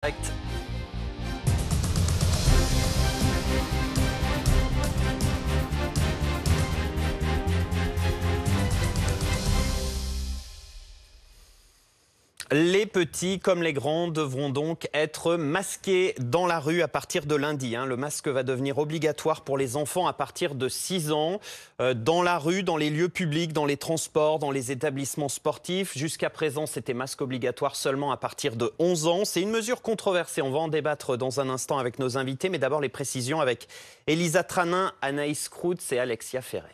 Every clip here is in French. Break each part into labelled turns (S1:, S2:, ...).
S1: Direct. Les petits comme les grands devront donc être masqués dans la rue à partir de lundi. Le masque va devenir obligatoire pour les enfants à partir de 6 ans. Dans la rue, dans les lieux publics, dans les transports, dans les établissements sportifs. Jusqu'à présent, c'était masque obligatoire seulement à partir de 11 ans. C'est une mesure controversée. On va en débattre dans un instant avec nos invités. Mais d'abord, les précisions avec Elisa Tranin, Anaïs Kroutz et Alexia Ferré.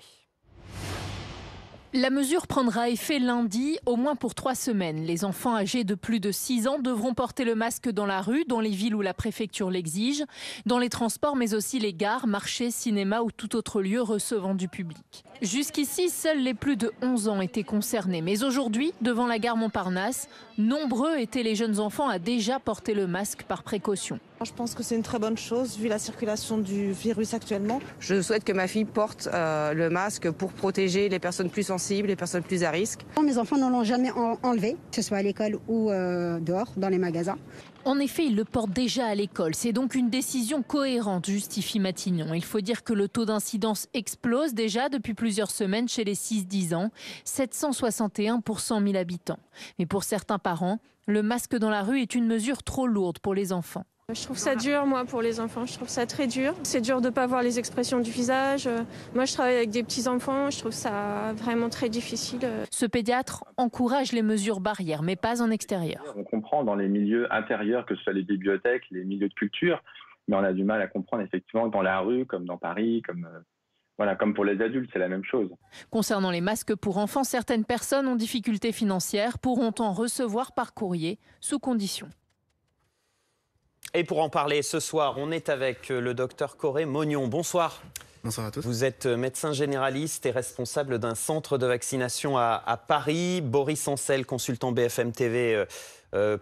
S2: La mesure prendra effet lundi, au moins pour 3 semaines. Les enfants âgés de plus de 6 ans devront porter le masque dans la rue, dans les villes où la préfecture l'exige, dans les transports, mais aussi les gares, marchés, cinémas ou tout autre lieu recevant du public. Jusqu'ici, seuls les plus de 11 ans étaient concernés. Mais aujourd'hui, devant la gare Montparnasse, nombreux étaient les jeunes enfants à déjà porter le masque par précaution.
S3: Je pense que c'est une très bonne chose vu la circulation du virus actuellement.
S4: Je souhaite que ma fille porte le masque pour protéger les personnes plus sensibles, les personnes plus à risque.
S5: Mes enfants ne l'ont jamais enlevé, que ce soit à l'école ou dehors, dans les magasins.
S2: En effet, ils le portent déjà à l'école. C'est donc une décision cohérente, justifie Matignon. Il faut dire que le taux d'incidence explose déjà depuis plusieurs semaines chez les 6-10 ans, 761 pour 100 000 habitants. Mais pour certains parents, le masque dans la rue est une mesure trop lourde pour les enfants.
S6: Je trouve ça dur, moi, pour les enfants. Je trouve ça très dur. C'est dur de ne pas voir les expressions du visage. Moi, je travaille avec des petits-enfants. Je trouve ça vraiment très difficile.
S2: Ce pédiatre encourage les mesures barrières, mais pas en extérieur.
S7: On comprend dans les milieux intérieurs, que ce soit les bibliothèques, les milieux de culture, mais on a du mal à comprendre effectivement dans la rue, comme dans Paris, comme pour les adultes, c'est la même chose.
S2: Concernant les masques pour enfants, certaines personnes en difficulté financière pourront en recevoir par courrier, sous condition.
S1: Et pour en parler ce soir, on est avec le docteur Corey Mognon. Bonsoir.
S8: Bonsoir à tous.
S1: Vous êtes médecin généraliste et responsable d'un centre de vaccination à Paris. Boris Ancel, consultant BFM TV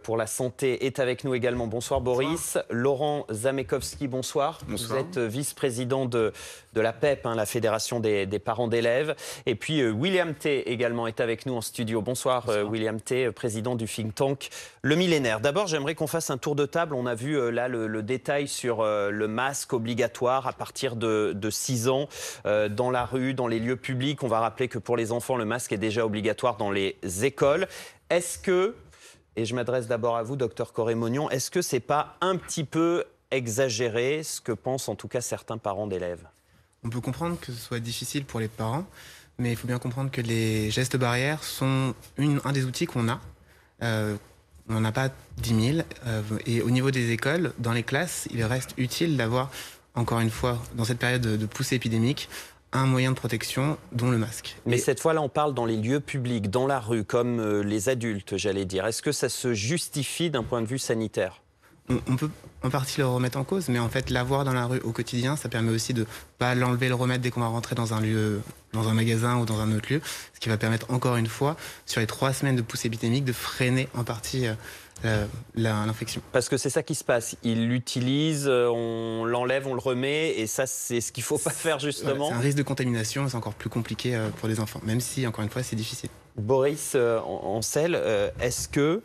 S1: pour la santé, est avec nous également. Bonsoir Boris. Bonsoir. Laurent Zamekowski, bonsoir.
S8: Bonsoir.
S1: Vous êtes vice-président de la PEP, la Fédération des parents d'élèves. Et puis William T également est avec nous en studio. Bonsoir, William T, président du think tank Le Millénaire. D'abord, j'aimerais qu'on fasse un tour de table. On a vu là le détail sur le masque obligatoire à partir de 6 ans dans la rue, dans les lieux publics. On va rappeler que pour les enfants, le masque est déjà obligatoire dans les écoles. Est-ce que, et je m'adresse d'abord à vous, docteur Corey Mognon, est-ce que c'est pas un petit peu exagéré ce que pensent en tout cas certains parents d'élèves?
S8: On peut comprendre que ce soit difficile pour les parents, mais il faut bien comprendre que les gestes barrières sont un des outils qu'on a. On n'en a pas 10 000. Et au niveau des écoles, dans les classes, il reste utile d'avoir, encore une fois, dans cette période de poussée épidémique, un moyen de protection, dont le masque.
S1: Mais cette fois-là, on parle dans les lieux publics, dans la rue, comme les adultes, j'allais dire. Est-ce que ça se justifie d'un point de vue sanitaire?
S8: On peut en partie le remettre en cause, mais en fait, l'avoir dans la rue au quotidien, ça permet aussi de ne pas l'enlever, le remettre dès qu'on va rentrer dans un lieu, dans un magasin ou dans un autre lieu, ce qui va permettre, encore une fois, sur les 3 semaines de poussée épidémique, de freiner en partie l'infection.
S1: Parce que c'est ça qui se passe. Ils l'utilisent, on l'enlève, on le remet, et ça, c'est ce qu'il ne faut pas faire, justement.
S8: C'est un risque de contamination, c'est encore plus compliqué pour les enfants, même si, encore une fois, c'est difficile.
S1: Boris Ancel, est-ce que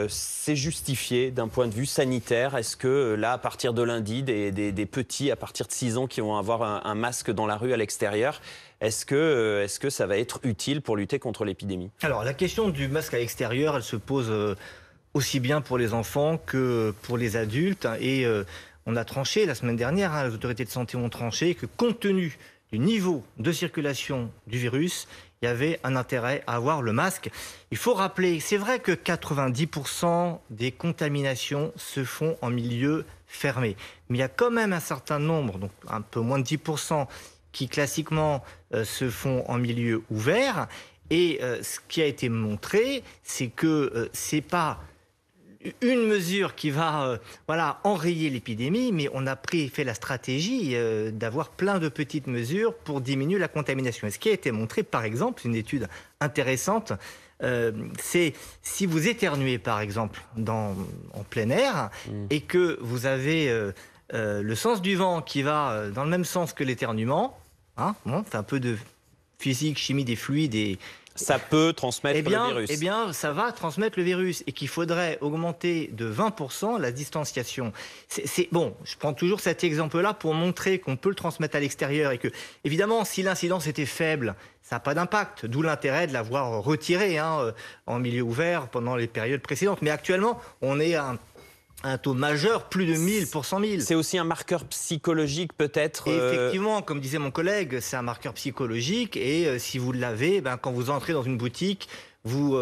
S1: c'est justifié d'un point de vue sanitaire? Est-ce que là, à partir de lundi, des petits à partir de 6 ans qui vont avoir un masque dans la rue à l'extérieur, est-ce que ça va être utile pour lutter contre l'épidémie?
S9: Alors, la question du masque à l'extérieur, elle se pose aussi bien pour les enfants que pour les adultes. Et on a tranché la semaine dernière, les autorités de santé ont tranché que compte tenu du niveau de circulation du virus, il y avait un intérêt à avoir le masque. Il faut rappeler, c'est vrai que 90% des contaminations se font en milieu fermé. Mais il y a quand même un certain nombre, donc un peu moins de 10%, qui classiquement se font en milieu ouvert. Et ce qui a été montré, c'est que c'est pas une mesure qui va enrayer l'épidémie, mais on a fait la stratégie d'avoir plein de petites mesures pour diminuer la contamination. Et ce qui a été montré, par exemple, une étude intéressante, c'est si vous éternuez, par exemple, en plein air, et que vous avez le sens du vent qui va dans le même sens que l'éternuement, c'est un peu de physique, chimie des fluides et
S1: ça peut transmettre le virus.
S9: Eh bien, ça va transmettre le virus et qu'il faudrait augmenter de 20% la distanciation. Bon, je prends toujours cet exemple-là pour montrer qu'on peut le transmettre à l'extérieur et que, évidemment, si l'incidence était faible, ça n'a pas d'impact, d'où l'intérêt de l'avoir retiré en milieu ouvert pendant les périodes précédentes. Mais actuellement, on est à un taux majeur, plus de 1000 pour 100 000.
S1: C'est aussi un marqueur psychologique peut-être
S9: Effectivement, comme disait mon collègue, c'est un marqueur psychologique et si vous l'avez, quand vous entrez dans une boutique, vous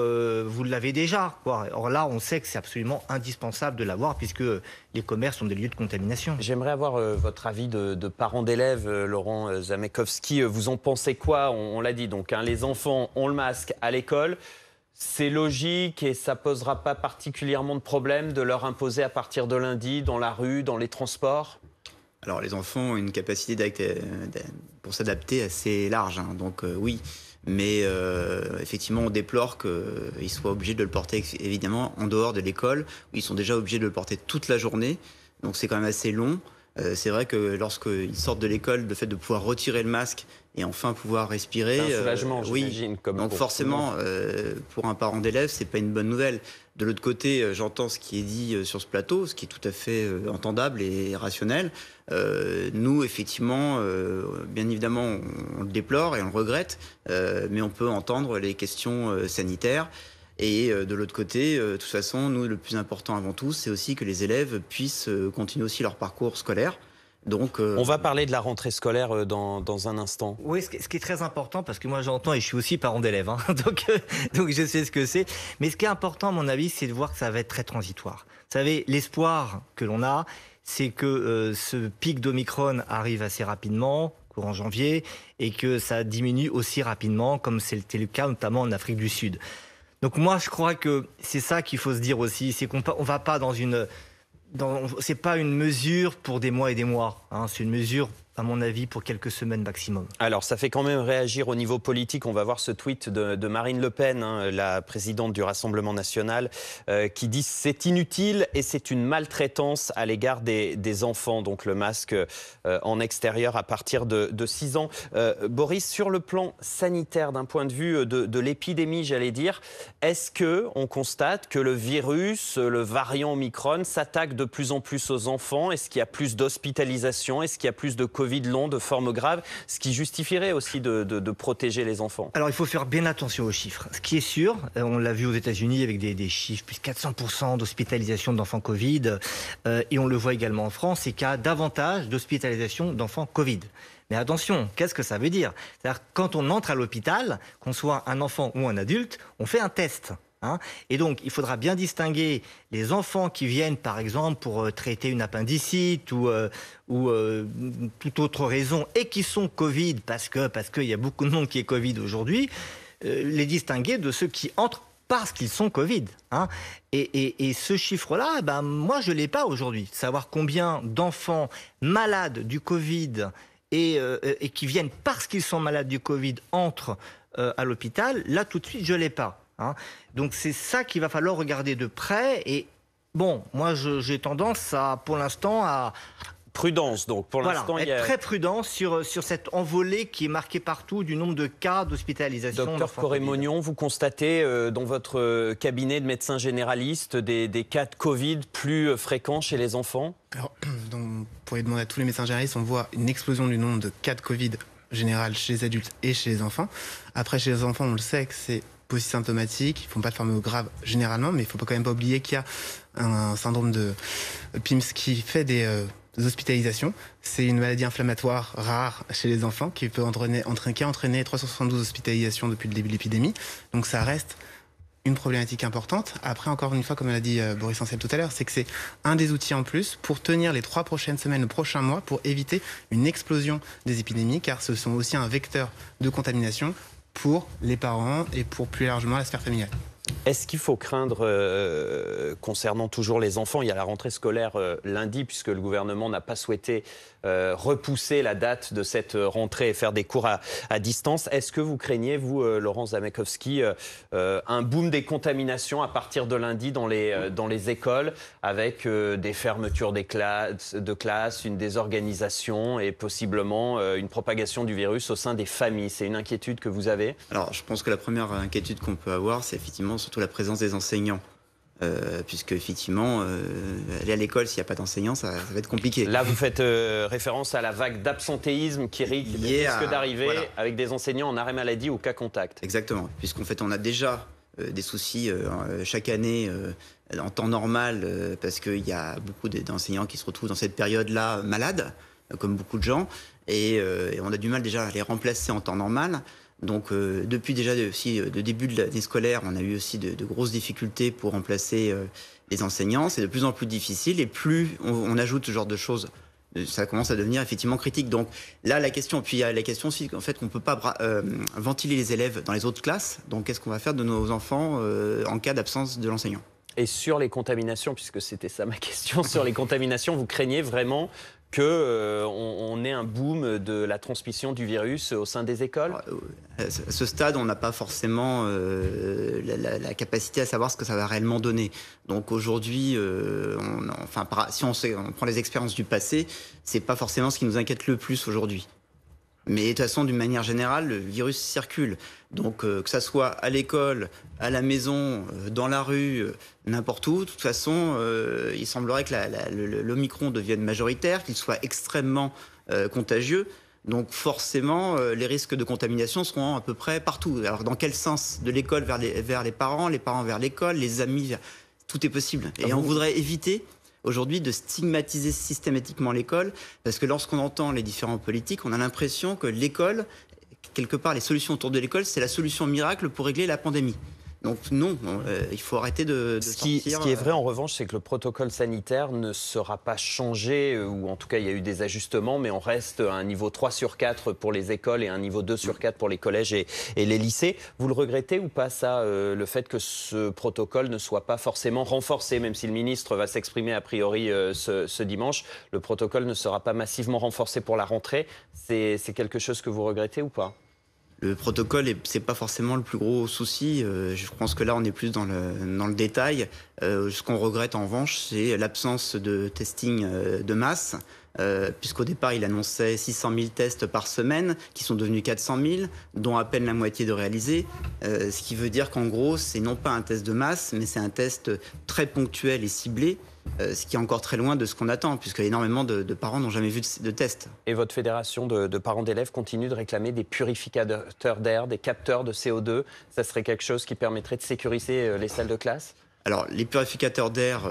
S9: l'avez déjà, quoi. Or là, on sait que c'est absolument indispensable de l'avoir puisque les commerces sont des lieux de contamination.
S1: J'aimerais avoir votre avis de parents d'élèves, Laurent Zamekowski. Vous en pensez quoi? On l'a dit, donc les enfants ont le masque à l'école. C'est logique et ça ne posera pas particulièrement de problème de leur imposer à partir de lundi, dans la rue, dans les transports?
S10: Alors les enfants ont une capacité pour s'adapter assez large, donc oui. Mais effectivement, on déplore qu'ils soient obligés de le porter évidemment en dehors de l'école, où ils sont déjà obligés de le porter toute la journée. Donc c'est quand même assez long. C'est vrai que lorsqu'ils sortent de l'école, le fait de pouvoir retirer le masque et enfin pouvoir respirer,
S1: c'est un soulagement, j'imagine.
S10: Oui.
S1: Comme
S10: donc forcément, pour un parent d'élève, c'est pas une bonne nouvelle. De l'autre côté, j'entends ce qui est dit sur ce plateau, ce qui est tout à fait entendable et rationnel. Nous, effectivement, bien évidemment, on le déplore et on le regrette, mais on peut entendre les questions sanitaires. Et de l'autre côté, de toute façon, nous, le plus important avant tout, c'est aussi que les élèves puissent continuer aussi leur parcours scolaire. Donc,
S1: on va parler de la rentrée scolaire dans un instant.
S9: Oui, ce qui est très important, parce que moi j'entends et je suis aussi parent d'élève, donc je sais ce que c'est. Mais ce qui est important, à mon avis, c'est de voir que ça va être très transitoire. Vous savez, l'espoir que l'on a, c'est que ce pic d'Omicron arrive assez rapidement, courant janvier, et que ça diminue aussi rapidement, comme c'était le cas notamment en Afrique du Sud. Donc moi, je crois que c'est ça qu'il faut se dire aussi, c'est qu'on ne va pas c'est pas une mesure pour des mois et des mois, c'est une mesure, à mon avis, pour quelques semaines maximum.
S1: Alors, ça fait quand même réagir au niveau politique. On va voir ce tweet de Marine Le Pen, la présidente du Rassemblement national, qui dit « c'est inutile et c'est une maltraitance à l'égard des enfants ». Donc, le masque en extérieur à partir de 6 ans. Boris, sur le plan sanitaire, d'un point de vue de l'épidémie, j'allais dire, est-ce qu'on constate que le virus, le variant Omicron, s'attaque de plus en plus aux enfants? Est-ce qu'il y a plus d'hospitalisation? Est-ce qu'il y a plus de Covid long, de formes graves, ce qui justifierait aussi de protéger les enfants? Alors
S9: il faut faire bien attention aux chiffres. Ce qui est sûr, on l'a vu aux États-Unis avec des chiffres, plus de 400% d'hospitalisation d'enfants Covid, et on le voit également en France, c'est qu'il y a davantage d'hospitalisation d'enfants Covid. Mais attention, qu'est-ce que ça veut dire? C'est-à-dire quand on entre à l'hôpital, qu'on soit un enfant ou un adulte, on fait un test. Et donc, il faudra bien distinguer les enfants qui viennent, par exemple, pour traiter une appendicite ou toute autre raison, et qui sont Covid, parce qu'il y a beaucoup de monde qui est Covid aujourd'hui, les distinguer de ceux qui entrent parce qu'ils sont Covid. Et ce chiffre-là, moi, je ne l'ai pas aujourd'hui. Savoir combien d'enfants malades du Covid et qui viennent parce qu'ils sont malades du Covid entrent à l'hôpital, là, tout de suite, je ne l'ai pas. Donc c'est ça qu'il va falloir regarder de près. Et bon, moi j'ai tendance pour l'instant à...
S1: Prudence, donc pour l'instant
S9: être très prudent sur cette envolée qui est marquée partout du nombre de cas d'hospitalisation.
S1: Docteur Corré-Mognon, vous constatez dans votre cabinet de médecin généraliste des cas de Covid plus fréquents chez les enfants?
S8: Alors, donc, pour les demander à tous les médecins généralistes, on voit une explosion du nombre de cas de Covid général chez les adultes et chez les enfants. Après, chez les enfants, on le sait que c'est aussi symptomatiques, ils ne font pas de forme grave généralement, mais il ne faut quand même pas oublier qu'il y a un syndrome de PIMS qui fait des hospitalisations. C'est une maladie inflammatoire rare chez les enfants qui a entraîné 372 hospitalisations depuis le début de l'épidémie. Donc ça reste une problématique importante. Après, encore une fois, comme l'a dit Boris Ansel tout à l'heure, c'est que c'est un des outils en plus pour tenir les 3 prochaines semaines, le prochain mois, pour éviter une explosion des épidémies, car ce sont aussi un vecteur de contamination pour les parents et pour plus largement la sphère familiale.
S1: Est-ce qu'il faut craindre, concernant toujours les enfants, il y a la rentrée scolaire lundi, puisque le gouvernement n'a pas souhaité repousser la date de cette rentrée et faire des cours à distance. Est-ce que vous craignez, vous, Laurent Zamakowski, un boom des contaminations à partir de lundi dans les écoles, avec des fermetures de classes, une désorganisation et possiblement une propagation du virus au sein des familles? C'est une inquiétude que vous avez?
S10: Alors, je pense que la première inquiétude qu'on peut avoir, c'est effectivement surtout la présence des enseignants. Puisque effectivement, aller à l'école s'il n'y a pas d'enseignants, ça va être compliqué.
S1: Là, vous faites référence à la vague d'absentéisme qui risque d'arriver avec des enseignants en arrêt maladie ou cas contact.
S10: Exactement, puisqu'en fait, on a déjà des soucis chaque année en temps normal, parce qu'il y a beaucoup d'enseignants qui se retrouvent dans cette période-là malades, comme beaucoup de gens, et on a du mal déjà à les remplacer en temps normal. Donc depuis déjà le début de l'année scolaire, on a eu aussi de grosses difficultés pour remplacer les enseignants. C'est de plus en plus difficile et plus on ajoute ce genre de choses, ça commence à devenir effectivement critique. Donc là, la question, puis il y a la question aussi en fait, qu'on ne peut pas ventiler les élèves dans les autres classes. Donc qu'est-ce qu'on va faire de nos enfants en cas d'absence de l'enseignant?
S1: Et sur les contaminations, puisque c'était ça ma question, sur les contaminations, vous craignez vraiment qu'on ait un boom de la transmission du virus au sein des écoles?
S10: À ce stade, on n'a pas forcément la capacité à savoir ce que ça va réellement donner. Donc aujourd'hui, si on prend les expériences du passé, c'est pas forcément ce qui nous inquiète le plus aujourd'hui. Mais de toute façon, d'une manière générale, le virus circule. Donc que ça soit à l'école, à la maison, dans la rue, n'importe où, de toute façon, il semblerait que l'Omicron devienne majoritaire, qu'il soit extrêmement contagieux. Donc forcément, les risques de contamination seront à peu près partout. Alors dans quel sens? De l'école vers les parents vers l'école, les amis, tout est possible. Et on voudrait éviter aujourd'hui de stigmatiser systématiquement l'école, parce que lorsqu'on entend les différents politiques, on a l'impression que l'école, quelque part les solutions autour de l'école, c'est la solution miracle pour régler la pandémie. Donc non, il faut arrêter de sortir.
S1: Ce qui est vrai en revanche, c'est que le protocole sanitaire ne sera pas changé, ou en tout cas il y a eu des ajustements, mais on reste à un niveau 3 sur 4 pour les écoles et un niveau 2 sur 4 pour les collèges et les lycées. Vous le regrettez ou pas ça, le fait que ce protocole ne soit pas forcément renforcé, même si le ministre va s'exprimer a priori ce dimanche, le protocole ne sera pas massivement renforcé pour la rentrée. C'est quelque chose que vous regrettez ou pas?
S10: Le protocole, c'est pas forcément le plus gros souci. Je pense que là, on est plus dans le détail. Ce qu'on regrette en revanche, c'est l'absence de testing de masse, puisqu'au départ, il annonçait 600 000 tests par semaine, qui sont devenus 400 000, dont à peine la moitié de réalisés. Ce qui veut dire qu'en gros, c'est non pas un test de masse, mais c'est un test très ponctuel et ciblé. Ce qui est encore très loin de ce qu'on attend, puisque énormément de parents n'ont jamais vu de test.
S1: Et votre fédération de parents d'élèves continue de réclamer des purificateurs d'air, des capteurs de CO2. Ça serait quelque chose qui permettrait de sécuriser les salles de classe?
S10: Alors, les purificateurs d'air,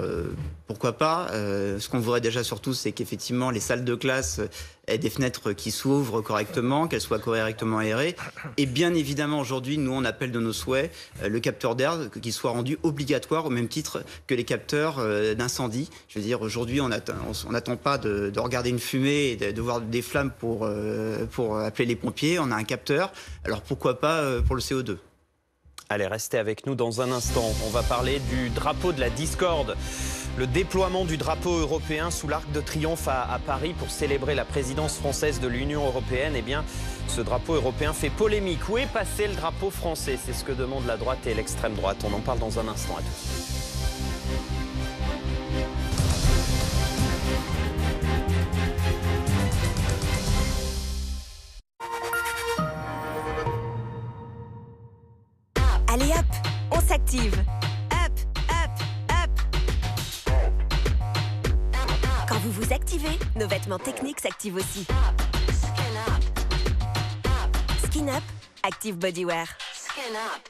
S10: pourquoi pas. Ce qu'on voudrait déjà surtout, c'est qu'effectivement, les salles de classe aient des fenêtres qui s'ouvrent correctement, qu'elles soient correctement aérées. Et bien évidemment, aujourd'hui, nous, on appelle de nos souhaits le capteur d'air qui soit rendu obligatoire au même titre que les capteurs d'incendie. Je veux dire, aujourd'hui, on n'attend pas de regarder une fumée et de voir des flammes pour appeler les pompiers. On a un capteur. Alors, pourquoi pas pour le CO2 ?
S1: Allez, restez avec nous dans un instant. On va parler du drapeau de la discorde. Le déploiement du drapeau européen sous l'Arc de Triomphe à Paris pour célébrer la présidence française de l'Union européenne. Eh bien, ce drapeau européen fait polémique. Où est passé le drapeau français? C'est ce que demandent la droite et l'extrême droite. On en parle dans un instant. À tous.
S11: Allez hop, on s'active. Hop, hop, hop. Quand vous vous activez, nos vêtements techniques s'activent aussi. Skin Up, Active Bodywear. Skin Up.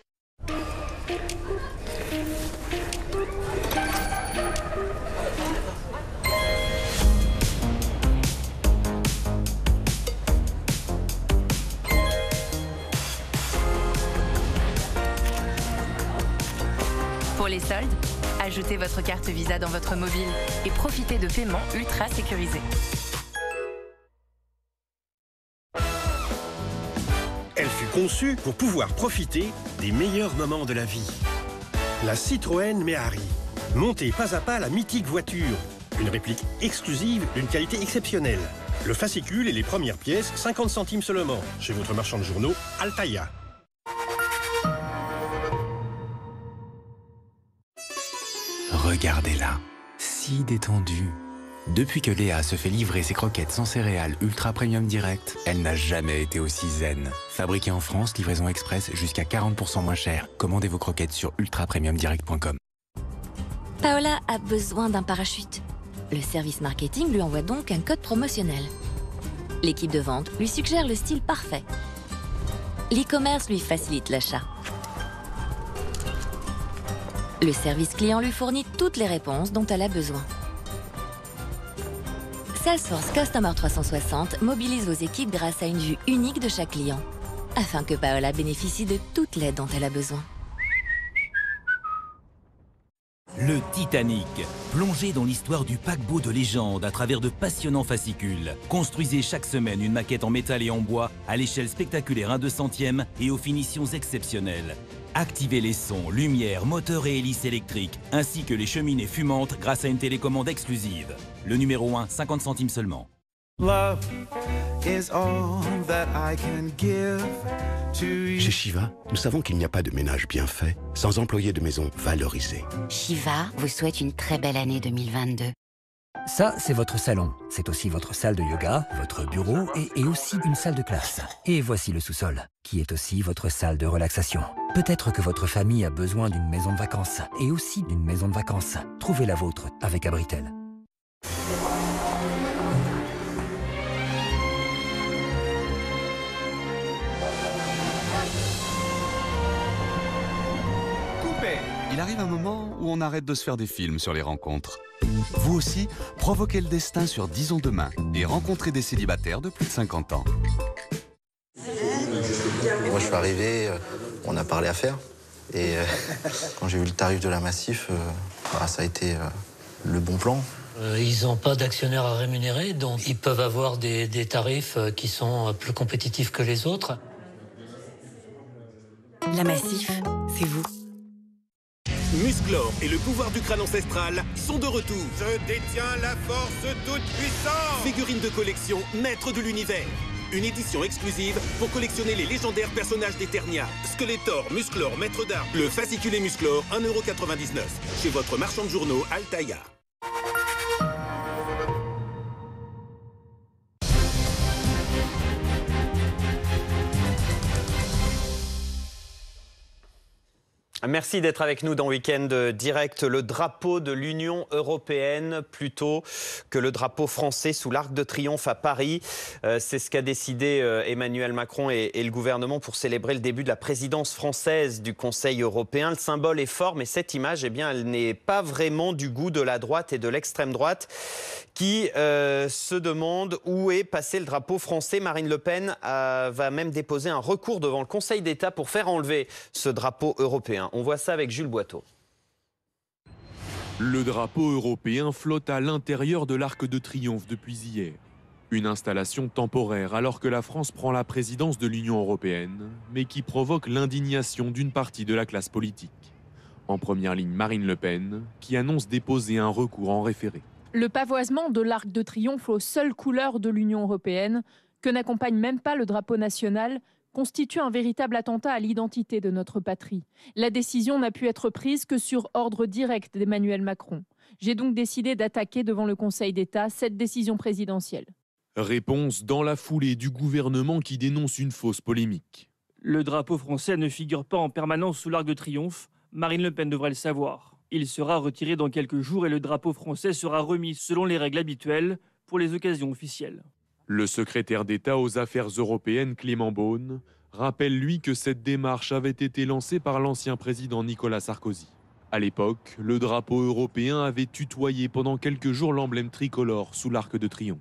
S12: Pour les soldes, ajoutez votre carte Visa dans votre mobile et profitez de paiements ultra sécurisés.
S13: Elle fut conçue pour pouvoir profiter des meilleurs moments de la vie. La Citroën Méhari. Montez pas à pas la mythique voiture. Une réplique exclusive d'une qualité exceptionnelle. Le fascicule et les premières pièces, 50 centimes seulement. Chez votre marchand de journaux, Altaïa.
S14: Regardez-la, si détendue. Depuis que Léa se fait livrer ses croquettes sans céréales Ultra Premium Direct, elle n'a jamais été aussi zen. Fabriquée en France, livraison express jusqu'à 40% moins cher. Commandez vos croquettes sur ultrapremiumdirect.com.
S15: Paola a besoin d'un parachute. Le service marketing lui envoie donc un code promotionnel. L'équipe de vente lui suggère le style parfait. L'e-commerce lui facilite l'achat. Le service client lui fournit toutes les réponses dont elle a besoin. Salesforce Customer 360 mobilise vos équipes grâce à une vue unique de chaque client, afin que Paola bénéficie de toute l'aide dont elle a besoin.
S16: Le Titanic. Plongez dans l'histoire du paquebot de légende à travers de passionnants fascicules. Construisez chaque semaine une maquette en métal et en bois à l'échelle spectaculaire 1/200e et aux finitions exceptionnelles. Activez les sons, lumière, moteur et hélice électriques, ainsi que les cheminées fumantes grâce à une télécommande exclusive. Le numéro 1, 50 centimes seulement.
S17: Chez Shiva, nous savons qu'il n'y a pas de ménage bien fait sans employés de maison valorisés.
S18: Shiva vous souhaite une très belle année 2022.
S19: Ça, c'est votre salon. C'est aussi votre salle de yoga, votre bureau et aussi une salle de classe. Et voici le sous-sol, qui est aussi votre salle de relaxation. Peut-être que votre famille a besoin d'une maison de vacances et aussi d'une maison de vacances. Trouvez la vôtre avec Abritel.
S20: Il arrive un moment où on arrête de se faire des films sur les rencontres. Vous aussi, provoquez le destin sur Disons Demain et rencontrez des célibataires de plus de 50 ans.
S21: Moi, je suis arrivé, on a parlé affaires. Et quand j'ai vu le tarif de la Massif, ça a été le bon plan.
S22: Ils n'ont pas d'actionnaires à rémunérer, donc ils peuvent avoir des tarifs qui sont plus compétitifs que les autres.
S18: La Massif, c'est vous.
S23: Musclor et le pouvoir du crâne ancestral sont de retour. Je détiens la force toute puissante. Figurine de collection, maître de l'univers. Une édition exclusive pour collectionner les légendaires personnages d'Eternia. Skeletor, Musclor, maître d'armes. Le fascicule Musclor, 1,99 €. Chez votre marchand de journaux, Altaïa.
S1: Merci d'être avec nous dans Week-end Direct. Le drapeau de l'Union européenne plutôt que le drapeau français sous l'Arc de Triomphe à Paris. C'est ce qu'a décidé Emmanuel Macron et le gouvernement pour célébrer le début de la présidence française du Conseil européen. Le symbole est fort, mais cette image, elle n'est pas vraiment du goût de la droite et de l'extrême droite qui se demande où est passé le drapeau français. Marine Le Pen va même déposer un recours devant le Conseil d'État pour faire enlever ce drapeau européen. On voit ça avec Jules Boiteau.
S24: Le drapeau européen flotte à l'intérieur de l'Arc de Triomphe depuis hier. Une installation temporaire alors que la France prend la présidence de l'Union européenne, mais qui provoque l'indignation d'une partie de la classe politique. En première ligne, Marine Le Pen, qui annonce déposer un recours en référé.
S2: Le pavoisement de l'Arc de Triomphe aux seules couleurs de l'Union européenne, que n'accompagne même pas le drapeau national, constitue un véritable attentat à l'identité de notre patrie. La décision n'a pu être prise que sur ordre direct d'Emmanuel Macron. J'ai donc décidé d'attaquer devant le Conseil d'État cette décision présidentielle.
S24: Réponse dans la foulée du gouvernement qui dénonce une fausse polémique.
S25: Le drapeau français ne figure pas en permanence sous l'Arc de Triomphe. Marine Le Pen devrait le savoir. Il sera retiré dans quelques jours et le drapeau français sera remis selon les règles habituelles pour les occasions officielles.
S24: Le secrétaire d'État aux Affaires européennes, Clément Beaune, rappelle lui que cette démarche avait été lancée par l'ancien président Nicolas Sarkozy. À l'époque, le drapeau européen avait tutoyé pendant quelques jours l'emblème tricolore sous l'Arc de Triomphe.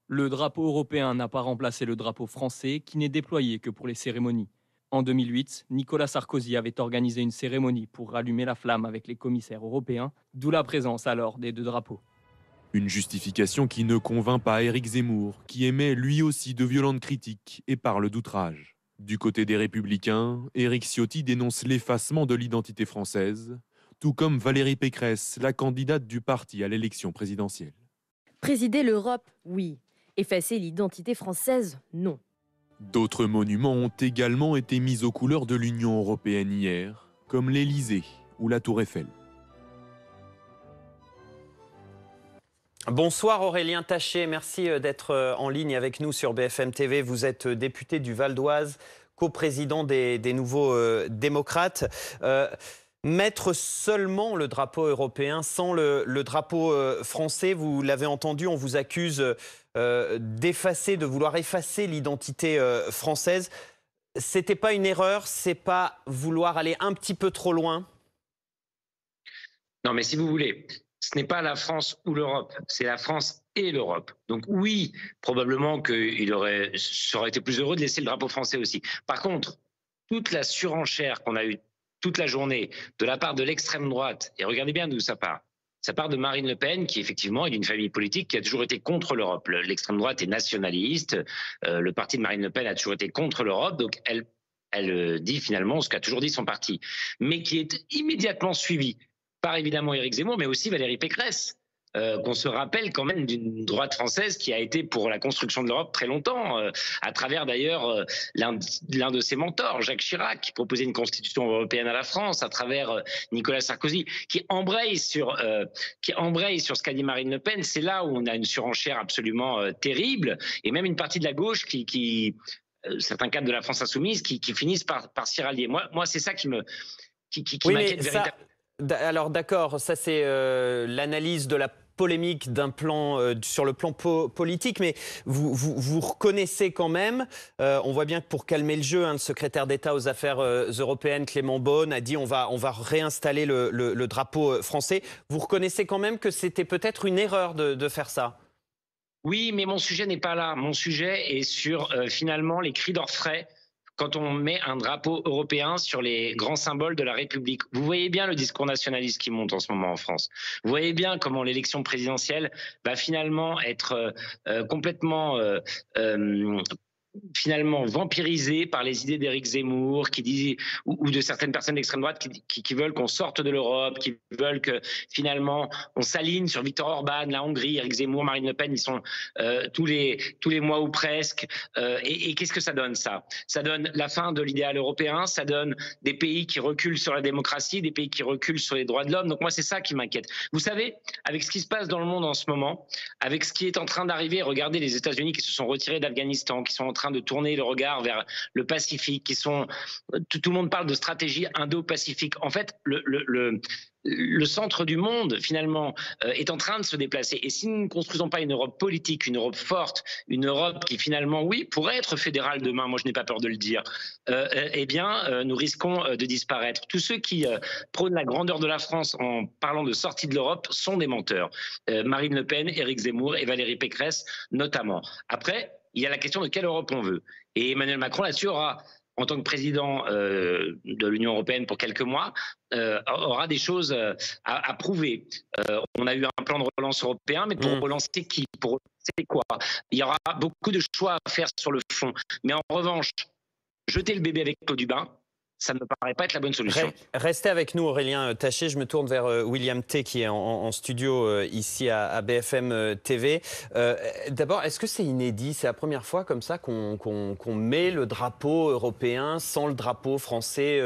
S26: Le drapeau européen n'a pas remplacé le drapeau français qui n'est déployé que pour les cérémonies. En 2008, Nicolas Sarkozy avait organisé une cérémonie pour rallumer la flamme avec les commissaires européens, d'où la présence alors des deux drapeaux.
S24: Une justification qui ne convainc pas Éric Zemmour, qui émet lui aussi de violentes critiques et parle d'outrage. Du côté des Républicains, Éric Ciotti dénonce l'effacement de l'identité française, tout comme Valérie Pécresse, la candidate du parti à l'élection présidentielle.
S3: Présider l'Europe, oui. Effacer l'identité française, non.
S24: D'autres monuments ont également été mis aux couleurs de l'Union européenne hier, comme l'Élysée ou la Tour Eiffel.
S1: Bonsoir Aurélien Taché, merci d'être en ligne avec nous sur BFM TV. Vous êtes député du Val d'Oise, coprésident des Nouveaux Démocrates. Mettre seulement le drapeau européen sans le drapeau français, vous l'avez entendu, on vous accuse de vouloir effacer l'identité française. C'était pas une erreur, c'est pas vouloir aller un petit peu trop loin?
S4: Non, mais si vous voulez, ce n'est pas la France ou l'Europe, c'est la France et l'Europe. Donc oui, probablement que ça aurait été plus heureux de laisser le drapeau français aussi. Par contre, toute la surenchère qu'on a eue toute la journée de la part de l'extrême droite, et regardez bien d'où ça part. Ça part de Marine Le Pen, qui effectivement est d'une famille politique qui a toujours été contre l'Europe. L'extrême droite est nationaliste, le parti de Marine Le Pen a toujours été contre l'Europe, donc elle dit finalement ce qu'a toujours dit son parti, mais qui est immédiatement suivi par évidemment Éric Zemmour, mais aussi Valérie Pécresse, qu'on se rappelle quand même d'une droite française qui a été pour la construction de l'Europe très longtemps, à travers d'ailleurs l'un de ses mentors, Jacques Chirac, qui proposait une constitution européenne à la France, à travers Nicolas Sarkozy, qui embraye sur ce qu'a dit Marine Le Pen. C'est là où on a une surenchère absolument terrible, et même une partie de la gauche certains cadres de la France insoumise qui finissent par s'y rallier. Moi, c'est ça qui m'inquiète véritablement.
S1: Alors d'accord, ça c'est l'analyse de la polémique sur le plan politique, mais vous reconnaissez quand même, on voit bien que pour calmer le jeu, le secrétaire d'État aux affaires européennes, Clément Beaune, a dit on va réinstaller le drapeau français. Vous reconnaissez quand même que c'était peut-être une erreur de faire ça?
S4: Oui, mais mon sujet n'est pas là. Mon sujet est sur finalement les cris d'orfraie quand on met un drapeau européen sur les grands symboles de la République. Vous voyez bien le discours nationaliste qui monte en ce moment en France. Vous voyez bien comment l'élection présidentielle va finalement être complètement vampirisé par les idées d'Éric Zemmour ou de certaines personnes d'extrême droite qui veulent qu'on sorte de l'Europe, qui veulent que finalement on s'aligne sur Viktor Orban, la Hongrie, Éric Zemmour, Marine Le Pen, ils sont tous les mois ou presque. Et qu'est-ce que ça donne ça? Ça donne la fin de l'idéal européen, ça donne des pays qui reculent sur la démocratie, des pays qui reculent sur les droits de l'homme. Donc moi c'est ça qui m'inquiète. Vous savez, avec ce qui se passe dans le monde en ce moment, avec ce qui est en train d'arriver, regardez les États-Unis qui se sont retirés d'Afghanistan, qui sont en train de tourner le regard vers le Pacifique, tout le monde parle de stratégie indo-pacifique. En fait, le centre du monde, finalement, est en train de se déplacer. Et si nous ne construisons pas une Europe politique, une Europe forte, une Europe qui, finalement, oui, pourrait être fédérale demain, moi je n'ai pas peur de le dire, nous risquons de disparaître. Tous ceux qui prônent la grandeur de la France en parlant de sortie de l'Europe sont des menteurs. Marine Le Pen, Éric Zemmour et Valérie Pécresse, notamment. Après, il y a la question de quelle Europe on veut. Et Emmanuel Macron, là-dessus, aura, en tant que président de l'Union européenne pour quelques mois, aura des choses à prouver. On a eu un plan de relance européen, mais pour relancer qui? Pour relancer quoi? Il y aura beaucoup de choix à faire sur le fond. Mais en revanche, jeter le bébé avec l'eau du bain, ça ne me paraît pas être la bonne solution.
S1: Restez avec nous, Aurélien Taché. Je me tourne vers William T, qui est en studio ici à BFM TV. D'abord, est-ce que c'est inédit? C'est la première fois comme ça qu'on met le drapeau européen sans le drapeau français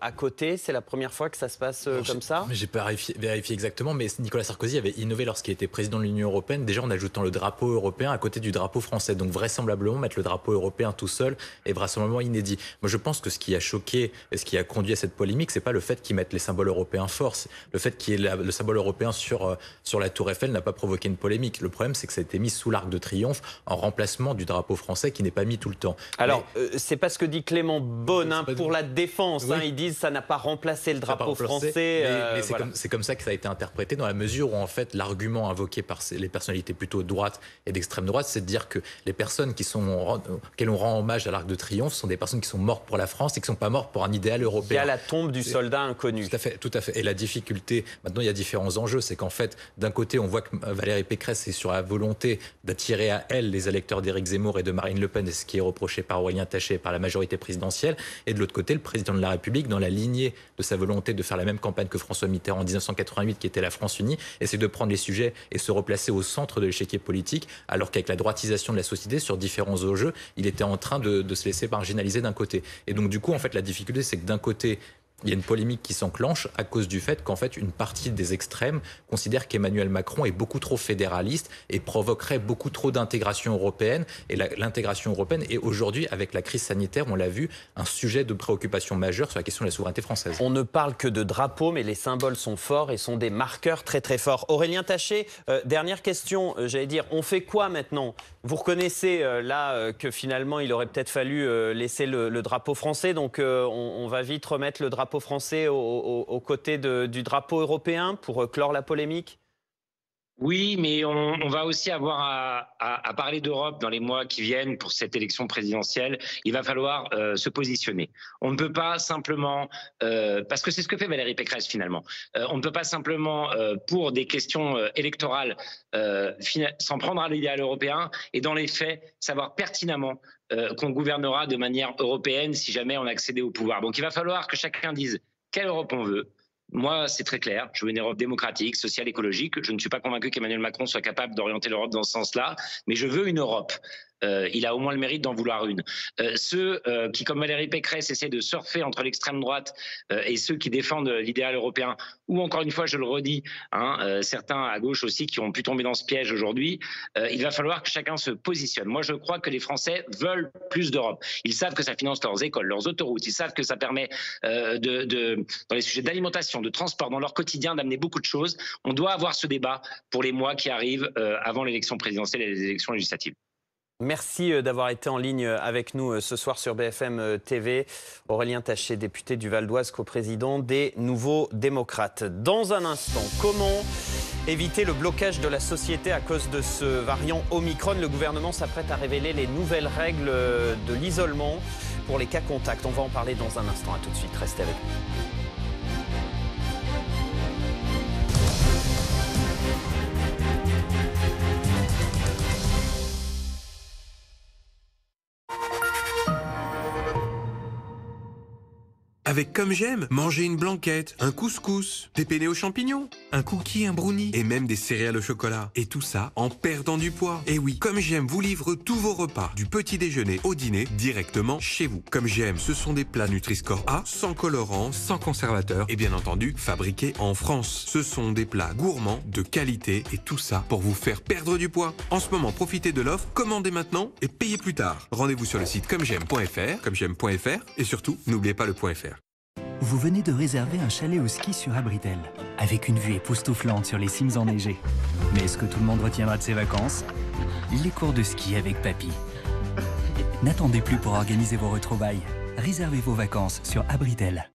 S1: à côté? C'est la première fois que ça se passe comme ça?
S5: J'ai pas vérifié exactement, mais Nicolas Sarkozy avait innové lorsqu'il était président de l'Union européenne, déjà en ajoutant le drapeau européen à côté du drapeau français. Donc vraisemblablement, mettre le drapeau européen tout seul est vraisemblablement inédit. Moi, je pense que ce qui a choqué et ce qui a conduit à cette polémique, c'est pas le fait qu'ils mettent les symboles européens forts. Le fait qu'il y ait le symbole européen sur la Tour Eiffel n'a pas provoqué une polémique. Le problème, c'est que ça a été mis sous l'Arc de Triomphe en remplacement du drapeau français qui n'est pas mis tout le temps.
S1: Alors, c'est pas ce que dit Clément Beaune pour la défense. Oui. Ils disent que ça n'a pas remplacé le drapeau français.
S5: Mais c'est comme ça que ça a été interprété, dans la mesure où, en fait, l'argument invoqué par les personnalités plutôt de droite et d'extrême droite, c'est de dire que les personnes auxquelles on rend hommage à l'Arc de Triomphe sont des personnes qui sont mortes pour la France et qui ne sont pas mortes pour un idéal européen.
S1: Il y a la tombe du soldat inconnu.
S5: Tout à fait. Et la difficulté, maintenant il y a différents enjeux, c'est qu'en fait, d'un côté, on voit que Valérie Pécresse est sur la volonté d'attirer à elle les électeurs d'Éric Zemmour et de Marine Le Pen, et ce qui est reproché par Aurélien Taché et par la majorité présidentielle. Et de l'autre côté, le président de la République, dans la lignée de sa volonté de faire la même campagne que François Mitterrand en 1988, qui était la France unie, essaie de prendre les sujets et se replacer au centre de l'échiquier politique, alors qu'avec la droitisation de la société sur différents enjeux, il était en train de se laisser marginaliser d'un côté. Et donc du coup, en fait, la difficulté, c'est que d'un côté, il y a une polémique qui s'enclenche à cause du fait qu'en fait, une partie des extrêmes considère qu'Emmanuel Macron est beaucoup trop fédéraliste et provoquerait beaucoup trop d'intégration européenne. Et l'intégration européenne est aujourd'hui, avec la crise sanitaire, on l'a vu, un sujet de préoccupation majeure sur la question de la souveraineté française.
S1: On ne parle que de drapeaux, mais les symboles sont forts et sont des marqueurs très très forts. Aurélien Taché, dernière question, j'allais dire, on fait quoi maintenant? Vous reconnaissez que finalement, il aurait peut-être fallu laisser le drapeau français, donc on va vite remettre le drapeau français aux côtés du drapeau européen pour clore la polémique?
S4: Oui, mais on va aussi avoir à parler d'Europe dans les mois qui viennent pour cette élection présidentielle. Il va falloir se positionner. On ne peut pas simplement, parce que c'est ce que fait Valérie Pécresse finalement, on ne peut pas simplement, pour des questions électorales, s'en prendre à l'idéal européen et dans les faits, savoir pertinemment qu'on gouvernera de manière européenne si jamais on accédait au pouvoir. Donc il va falloir que chacun dise quelle Europe on veut. Moi, c'est très clair. Je veux une Europe démocratique, sociale, écologique. Je ne suis pas convaincu qu'Emmanuel Macron soit capable d'orienter l'Europe dans ce sens-là, mais je veux une Europe. Il a au moins le mérite d'en vouloir une. Ceux qui, comme Valérie Pécresse, essaient de surfer entre l'extrême droite et ceux qui défendent l'idéal européen, ou encore une fois, je le redis, certains à gauche aussi qui ont pu tomber dans ce piège aujourd'hui, il va falloir que chacun se positionne. Moi, je crois que les Français veulent plus d'Europe. Ils savent que ça finance leurs écoles, leurs autoroutes. Ils savent que ça permet, dans les sujets d'alimentation, de transport, dans leur quotidien, d'amener beaucoup de choses. On doit avoir ce débat pour les mois qui arrivent avant l'élection présidentielle et les élections législatives.
S1: Merci d'avoir été en ligne avec nous ce soir sur BFM TV. Aurélien Taché, député du Val d'Oise, coprésident des Nouveaux Démocrates. Dans un instant, comment éviter le blocage de la société à cause de ce variant Omicron? Le gouvernement s'apprête à révéler les nouvelles règles de l'isolement pour les cas contacts. On va en parler dans un instant. À tout de suite, restez avec nous.
S6: Avec Comme J'aime, manger une blanquette, un couscous, des penne aux champignons, un cookie, un brownie et même des céréales au chocolat. Et tout ça en perdant du poids. Et oui, Comme J'aime vous livre tous vos repas, du petit déjeuner au dîner, directement chez vous. Comme J'aime, ce sont des plats Nutri-Score A, sans colorants, sans conservateurs et bien entendu, fabriqués en France. Ce sont des plats gourmands, de qualité et tout ça pour vous faire perdre du poids. En ce moment, profitez de l'offre, commandez maintenant et payez plus tard. Rendez-vous sur le site commej'aime.fr et surtout, n'oubliez pas le .fr.
S7: Vous venez de réserver un chalet au ski sur Abritel, avec une vue époustouflante sur les cimes enneigées. Mais est-ce que tout le monde retiendra de ses vacances? Les cours de ski avec Papy. N'attendez plus pour organiser vos retrouvailles. Réservez vos vacances sur Abritel.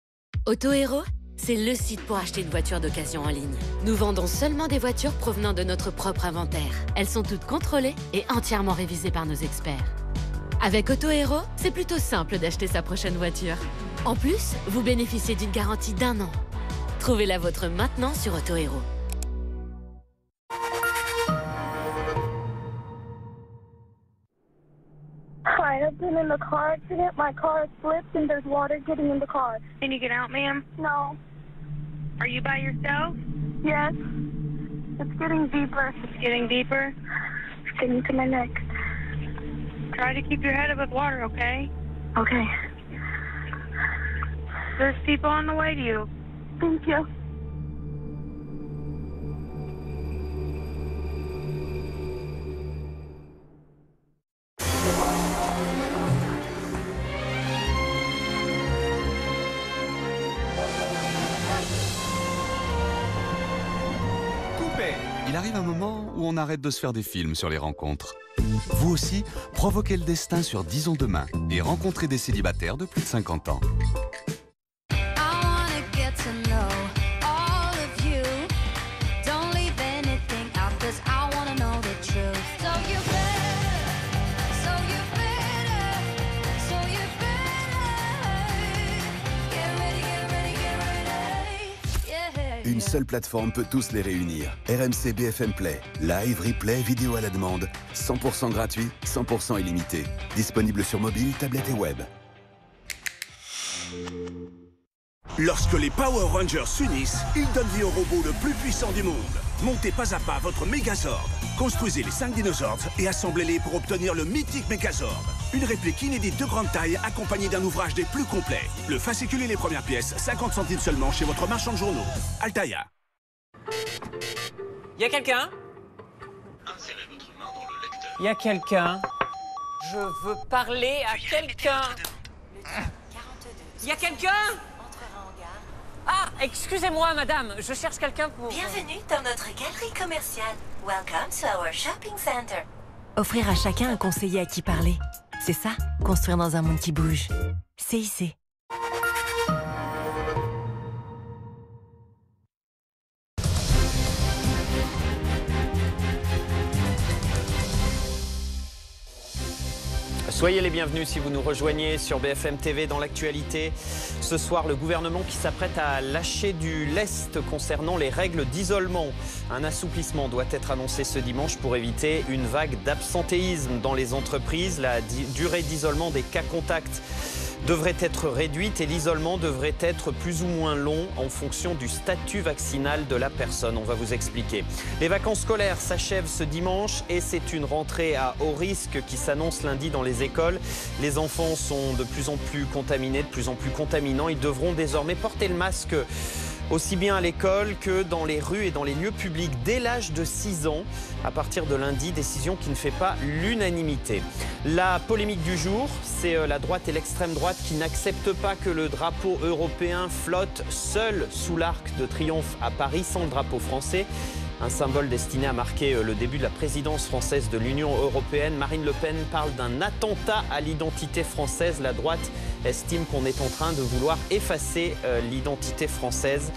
S3: AutoHero, c'est le site pour acheter une voiture d'occasion en ligne. Nous vendons seulement des voitures provenant de notre propre inventaire. Elles sont toutes contrôlées et entièrement révisées par nos experts. Avec AutoHero, c'est plutôt simple d'acheter sa prochaine voiture. En plus, vous bénéficiez d'une garantie d'1 an. Trouvez la vôtre maintenant sur AutoHero.
S8: Hi, I've been in a car accident. My car slipped and there's water getting in the car.
S9: Can you get out, ma'am?
S8: No.
S9: Are you by yourself?
S8: Yes. It's getting deeper.
S9: It's getting deeper?
S8: It's getting to my neck.
S9: Try to keep your head above water, okay?
S8: Okay.
S9: There's people on the way to you.
S8: Thank you.
S20: Il arrive un moment où on arrête de se faire des films sur les rencontres. Vous aussi, provoquez le destin sur Disons Demain et rencontrez des célibataires de plus de 50 ans.
S10: seule plateforme peut tous les réunir. RMC BFM Play. Live, replay, vidéo à la demande. 100% gratuit, 100% illimité. Disponible sur mobile, tablette et web.
S23: Lorsque les Power Rangers s'unissent, ils donnent vie au robot le plus puissant du monde. Montez pas à pas votre Megazord. Construisez les 5 dinosaures et assemblez-les pour obtenir le mythique Megazord. Une réplique inédite de grande taille accompagnée d'un ouvrage des plus complets. Le fascicule et les premières pièces, 50 centimes seulement chez votre marchand de journaux. Altaïa.
S11: Y a quelqu'un? Y a quelqu'un? Je veux parler à quelqu'un. Y a quelqu'un? Ah, excusez-moi, madame, je cherche quelqu'un pour...
S12: Bienvenue dans notre galerie commerciale. Welcome to our shopping center. Offrir à chacun un conseiller à qui parler. C'est ça, construire dans un monde qui bouge. CIC.
S1: Soyez les bienvenus si vous nous rejoignez sur BFM TV dans l'actualité. Ce soir, le gouvernement qui s'apprête à lâcher du lest concernant les règles d'isolement. Un assouplissement doit être annoncé ce dimanche pour éviter une vague d'absentéisme dans les entreprises. La durée d'isolement des cas contacts devrait être réduite et l'isolement devrait être plus ou moins long en fonction du statut vaccinal de la personne. On va vous expliquer. Les vacances scolaires s'achèvent ce dimanche et c'est une rentrée à haut risque qui s'annonce lundi dans les écoles. Les enfants sont de plus en plus contaminés, de plus en plus contaminants. Ils devront désormais porter le masque aussi bien à l'école que dans les rues et dans les lieux publics dès l'âge de 6 ans. À partir de lundi, décision qui ne fait pas l'unanimité. La polémique du jour, c'est la droite et l'extrême droite qui n'acceptent pas que le drapeau européen flotte seul sous l'Arc de Triomphe à Paris sans le drapeau français. Un symbole destiné à marquer le début de la présidence française de l'Union européenne. Marine Le Pen parle d'un attentat à l'identité française. La droite estime qu'on est en train de vouloir effacer l'identité française.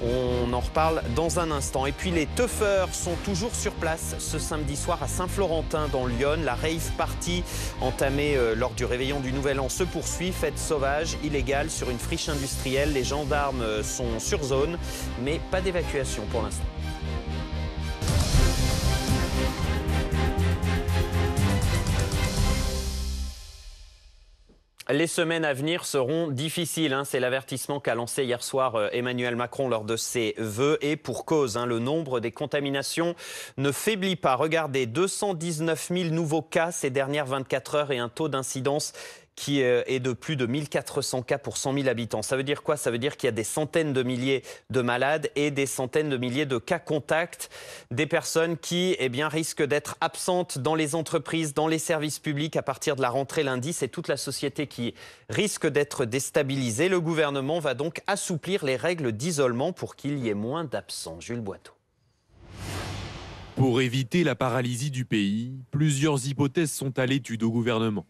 S1: On en reparle dans un instant. Et puis les teufeurs sont toujours sur place ce samedi soir à Saint-Florentin dans l'Yonne. La rave party entamée lors du réveillon du Nouvel An se poursuit. Fête sauvage, illégale sur une friche industrielle. Les gendarmes sont sur zone, mais pas d'évacuation pour l'instant. Les semaines à venir seront difficiles, c'est l'avertissement qu'a lancé hier soir Emmanuel Macron lors de ses vœux et pour cause, le nombre des contaminations ne faiblit pas. Regardez, 219 000 nouveaux cas ces dernières 24 heures et un taux d'incidence qui est de plus de 1400 cas pour 100 000 habitants. Ça veut dire quoi? Ça veut dire qu'il y a des centaines de milliers de malades et des centaines de milliers de cas contacts. Des personnes qui risquent d'être absentes dans les entreprises, dans les services publics à partir de la rentrée lundi. C'est toute la société qui risque d'être déstabilisée. Le gouvernement va donc assouplir les règles d'isolement pour qu'il y ait moins d'absents. Jules Boiteau.
S24: Pour éviter la paralysie du pays, plusieurs hypothèses sont à l'étude au gouvernement.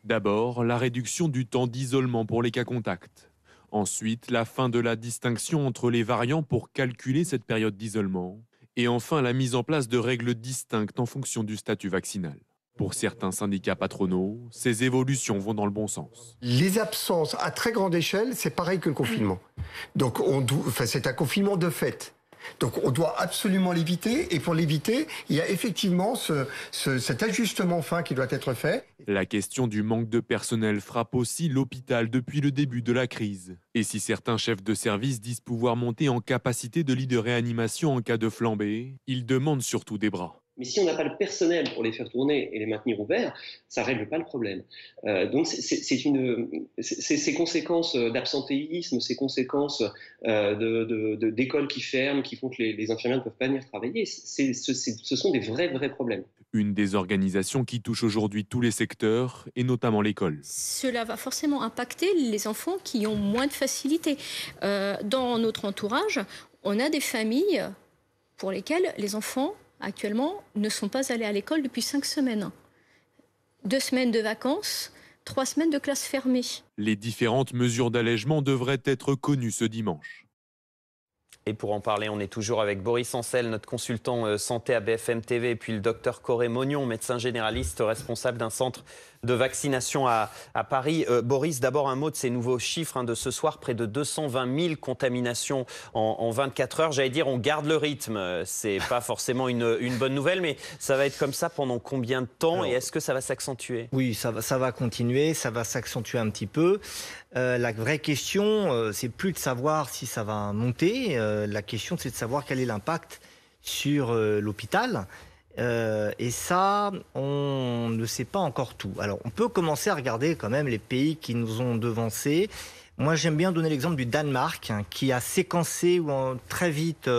S24: D'abord, la réduction du temps d'isolement pour les cas contacts. Ensuite, la fin de la distinction entre les variants pour calculer cette période d'isolement. Et enfin, la mise en place de règles distinctes en fonction du statut vaccinal. Pour certains syndicats patronaux, ces évolutions vont dans le bon sens.
S13: Les absences à très grande échelle, c'est pareil que le confinement. Donc, c'est un confinement de fait. Donc on doit absolument l'éviter et pour l'éviter, il y a effectivement cet ajustement fin qui doit être fait.
S24: La question du manque de personnel frappe aussi l'hôpital depuis le début de la crise. Et si certains chefs de service disent pouvoir monter en capacité de lit de réanimation en cas de flambée, ils demandent surtout des bras.
S14: Mais si on n'a pas le personnel pour les faire tourner et les maintenir ouverts, ça ne règle pas le problème. Donc ces conséquences d'absentéisme, ces conséquences d'écoles qui ferment, qui font que les infirmières ne peuvent pas venir travailler, ce sont des vrais problèmes.
S24: Une désorganisation qui touche aujourd'hui tous les secteurs, et notamment l'école.
S15: Cela va forcément impacter les enfants qui ont moins de facilité. Dans notre entourage, on a des familles pour lesquelles les enfants actuellement, ne sont pas allés à l'école depuis 5 semaines. 2 semaines de vacances, 3 semaines de classe fermée.
S24: Les différentes mesures d'allègement devraient être connues ce dimanche.
S1: Et pour en parler, on est toujours avec Boris Ancel, notre consultant santé à BFM TV, et puis le docteur Corey Mognon, médecin généraliste responsable d'un centre de vaccination à Paris. Boris, d'abord un mot de ces nouveaux chiffres de ce soir, près de 220 000 contaminations en 24 heures. J'allais dire, on garde le rythme. C'est pas forcément une bonne nouvelle, mais ça va être comme ça pendant combien de temps? Alors, et est-ce que ça va s'accentuer?
S16: Oui, ça va continuer, ça va s'accentuer un petit peu. La vraie question, c'est plus de savoir si ça va monter. La question, c'est de savoir quel est l'impact sur l'hôpital. Et ça, on ne sait pas encore tout. Alors, on peut commencer à regarder quand même les pays qui nous ont devancés. Moi, j'aime bien donner l'exemple du Danemark, qui a séquencé très vite,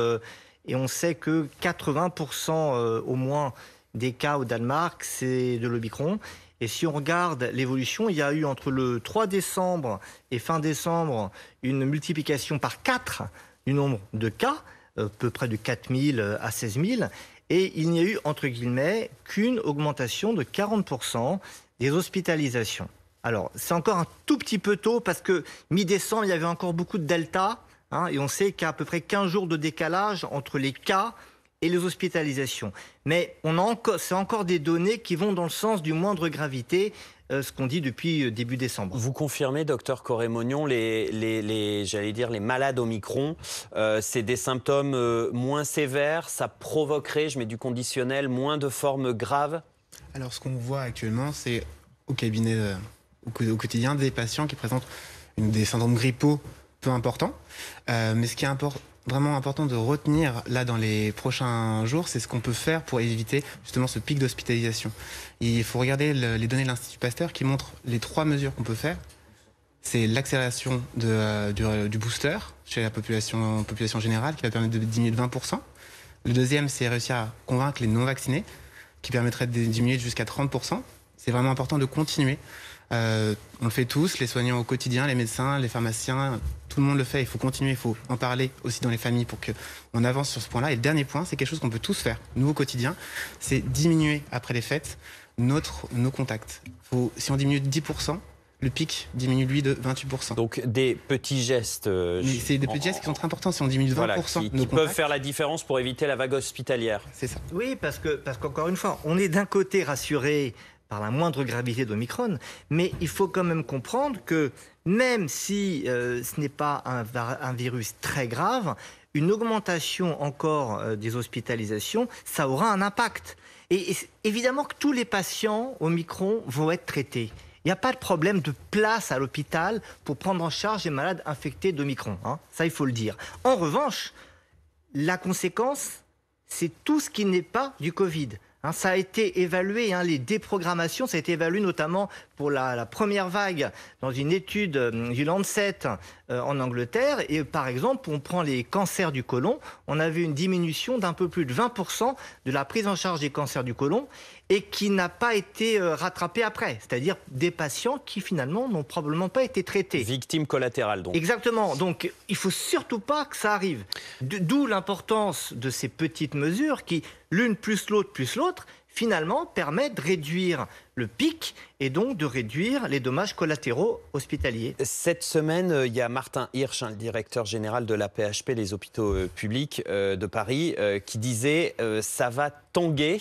S16: et on sait que 80% au moins des cas au Danemark, c'est de l'Omicron. Et si on regarde l'évolution, il y a eu entre le 3 décembre et fin décembre une multiplication par 4 du nombre de cas, à peu près de 4 000 à 16 000. Et il n'y a eu, entre guillemets, qu'une augmentation de 40% des hospitalisations. Alors, c'est encore un tout petit peu tôt parce que mi-décembre, il y avait encore beaucoup de delta. Et on sait qu'il y a à peu près 15 jours de décalage entre les cas et les hospitalisations. Mais c'est encore des données qui vont dans le sens du moindre gravité, ce qu'on dit depuis début décembre.
S1: Vous confirmez, docteur Corey Mognon, j'allais dire les malades Omicron, c'est des symptômes moins sévères, ça provoquerait, je mets du conditionnel, moins de formes graves?
S17: Alors ce qu'on voit actuellement, c'est au cabinet, au quotidien, des patients qui présentent des syndromes grippaux peu importants. Mais ce qui est vraiment important de retenir là dans les prochains jours, c'est ce qu'on peut faire pour éviter justement ce pic d'hospitalisation. Il faut regarder les données de l'Institut Pasteur qui montrent les 3 mesures qu'on peut faire. C'est l'accélération du booster chez la population générale qui va permettre de diminuer de 20%. Le deuxième, c'est réussir à convaincre les non-vaccinés qui permettrait de diminuer jusqu'à 30%. C'est vraiment important de continuer. On le fait tous, les soignants au quotidien, les médecins, les pharmaciens, tout le monde le fait. Il faut continuer, il faut en parler aussi dans les familles pour qu'on avance sur ce point-là. Et le dernier point, c'est quelque chose qu'on peut tous faire, nous au quotidien, c'est diminuer après les fêtes nos contacts. Si on diminue de 10%, le pic diminue lui de 28%.
S1: Donc des petits gestes.
S17: C'est des petits gestes qui sont très importants. Si on diminue de 20%,
S1: qui peuvent faire la différence pour éviter la vague hospitalière.
S17: C'est ça.
S16: Oui, parce qu'encore une fois, on est d'un côté rassuré par la moindre gravité d'Omicron, mais il faut quand même comprendre que même si ce n'est pas un virus très grave, une augmentation encore des hospitalisations, ça aura un impact. Et évidemment que tous les patients Omicron vont être traités. Il n'y a pas de problème de place à l'hôpital pour prendre en charge les malades infectés d'Omicron. Ça, il faut le dire. En revanche, la conséquence, c'est tout ce qui n'est pas du Covid. Ça a été évalué, les déprogrammations, ça a été évalué notamment pour la première vague dans une étude du Lancet en Angleterre. Et par exemple, on prend les cancers du côlon, on a vu une diminution d'un peu plus de 20% de la prise en charge des cancers du côlon et qui n'a pas été rattrapée après. C'est-à-dire des patients qui finalement n'ont probablement pas été traités.
S1: Victimes collatérales donc.
S16: Exactement. Donc il ne faut surtout pas que ça arrive. D'où l'importance de ces petites mesures qui, l'une plus l'autre, finalement permettent de réduire le pic et donc de réduire les dommages collatéraux hospitaliers.
S1: Cette semaine, il y a Martin Hirsch, le directeur général de la PHP, les hôpitaux publics de Paris, qui disait ça va tanguer.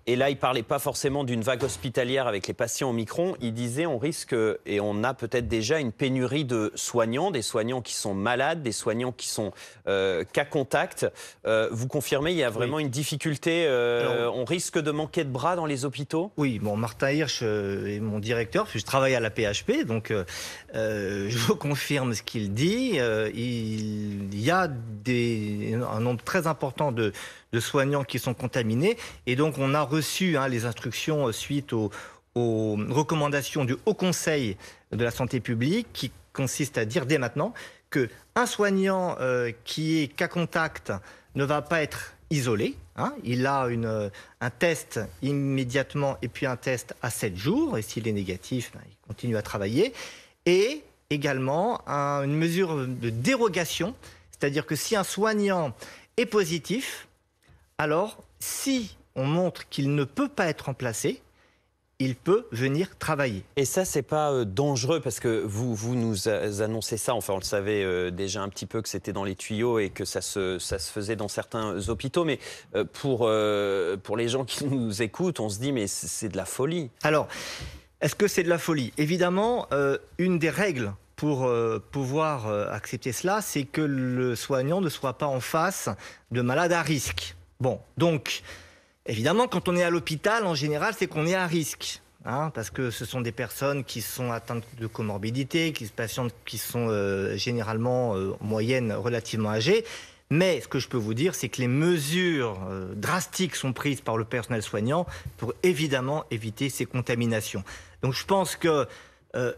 S1: Et là, il ne parlait pas forcément d'une vague hospitalière avec les patients Omicron. Il disait on risque, et on a peut-être déjà une pénurie de soignants, des soignants qui sont malades, des soignants qui sont cas contact. Vous confirmez, il y a vraiment une difficulté, on risque de manquer de bras dans les hôpitaux?
S16: Oui, bon, Martin Hirsch est mon directeur, je travaille à la PHP, donc je vous confirme ce qu'il dit. Il y a un nombre très important de soignants qui sont contaminés, et donc on a reçu les instructions suite aux recommandations du Haut Conseil de la santé publique qui consiste à dire dès maintenant qu'un soignant qui est cas contact ne va pas être isolé. Il a un test immédiatement et puis un test à 7 jours. Et s'il est négatif, il continue à travailler. Et également une mesure de dérogation, c'est-à-dire que si un soignant est positif, alors si on montre qu'il ne peut pas être remplacé, il peut venir travailler.
S1: Et ça, c'est pas dangereux parce que vous nous annoncez ça, enfin on le savait déjà un petit peu que c'était dans les tuyaux et que ça se faisait dans certains hôpitaux, mais pour les gens qui nous écoutent, on se dit mais c'est de la folie.
S16: Alors, est-ce que c'est de la folie? Évidemment, une des règles pour pouvoir accepter cela, c'est que le soignant ne soit pas en face de malades à risque. Bon, donc... Évidemment, quand on est à l'hôpital, en général, c'est qu'on est à risque. Parce que ce sont des personnes qui sont atteintes de comorbidité, patientes qui sont généralement en moyenne relativement âgées. Mais ce que je peux vous dire, c'est que les mesures drastiques sont prises par le personnel soignant pour évidemment éviter ces contaminations. Donc je pense que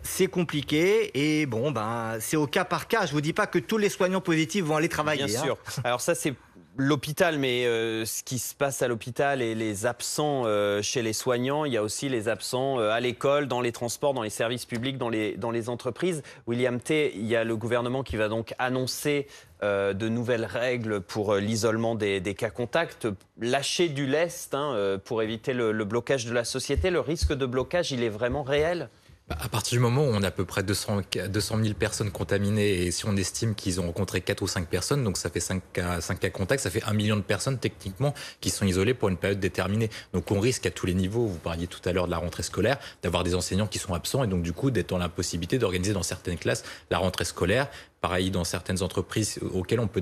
S16: c'est compliqué et bon, c'est au cas par cas. Je ne vous dis pas que tous les soignants positifs vont aller travailler.
S1: Bien sûr. Alors ça, c'est l'hôpital, mais ce qui se passe à l'hôpital et les absents chez les soignants, il y a aussi les absents à l'école, dans les transports, dans les services publics, dans les entreprises. William T, il y a le gouvernement qui va donc annoncer de nouvelles règles pour l'isolement des cas contacts, lâcher du lest pour éviter le blocage de la société. Le risque de blocage, il est vraiment réel ?
S5: À partir du moment où on a à peu près 200 000 personnes contaminées et si on estime qu'ils ont rencontré 4 ou 5 personnes, donc ça fait 5 cas contacts, ça fait 1 million de personnes techniquement qui sont isolées pour une période déterminée. Donc on risque à tous les niveaux, vous parliez tout à l'heure de la rentrée scolaire, d'avoir des enseignants qui sont absents et donc du coup d'être dans l'impossibilité d'organiser dans certaines classes la rentrée scolaire. Pareil, dans certaines entreprises auxquelles on peut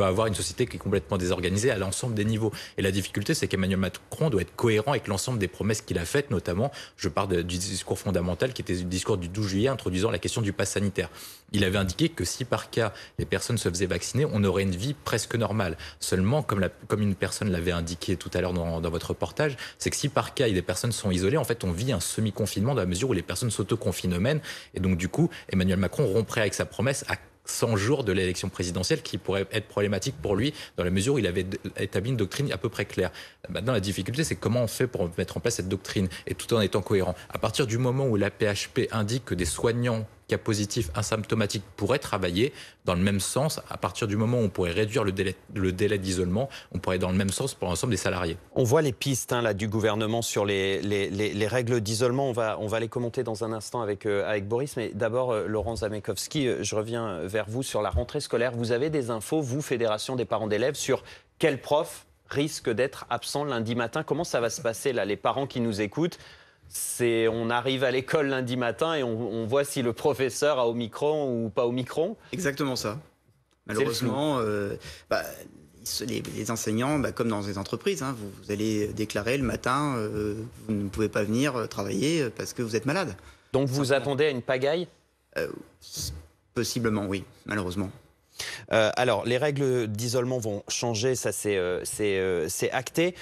S5: avoir une société qui est complètement désorganisée à l'ensemble des niveaux. Et la difficulté, c'est qu'Emmanuel Macron doit être cohérent avec l'ensemble des promesses qu'il a faites, notamment, je parle du discours fondamental qui était le discours du 12 juillet introduisant la question du pass sanitaire. Il avait indiqué que si par cas les personnes se faisaient vacciner, on aurait une vie presque normale. Seulement, comme une personne l'avait indiqué tout à l'heure dans votre reportage, c'est que si par cas des personnes sont isolées, en fait on vit un semi-confinement dans la mesure où les personnes s'autoconfinent eux-mêmes. Et donc du coup, Emmanuel Macron romprait avec sa promesse à 100 jours de l'élection présidentielle qui pourrait être problématique pour lui dans la mesure où il avait établi une doctrine à peu près claire. Maintenant, la difficulté, c'est comment on fait pour mettre en place cette doctrine et tout en étant cohérent. À partir du moment où la PHP indique que des soignants cas positifs asymptomatiques pourraient travailler, dans le même sens, à partir du moment où on pourrait réduire le délai d'isolement, on pourrait dans le même sens pour l'ensemble des salariés.
S1: On voit les pistes là, du gouvernement sur les règles d'isolement. On va les commenter dans un instant avec Boris. Mais d'abord, Laurent Zamekowski, je reviens vers vous sur la rentrée scolaire. Vous avez des infos, vous, Fédération des parents d'élèves, sur quels profs risquent d'être absents lundi matin? Comment ça va se passer là, les parents qui nous écoutent? On arrive à l'école lundi matin et on voit si le professeur a Omicron ou pas Omicron.
S2: Exactement ça. Malheureusement, les enseignants, comme dans les entreprises, vous allez déclarer le matin, vous ne pouvez pas venir travailler parce que vous êtes malade.
S1: Donc vous attendez à une pagaille?
S2: Possiblement, oui, malheureusement.
S1: Alors, les règles d'isolement vont changer, ça c'est acté.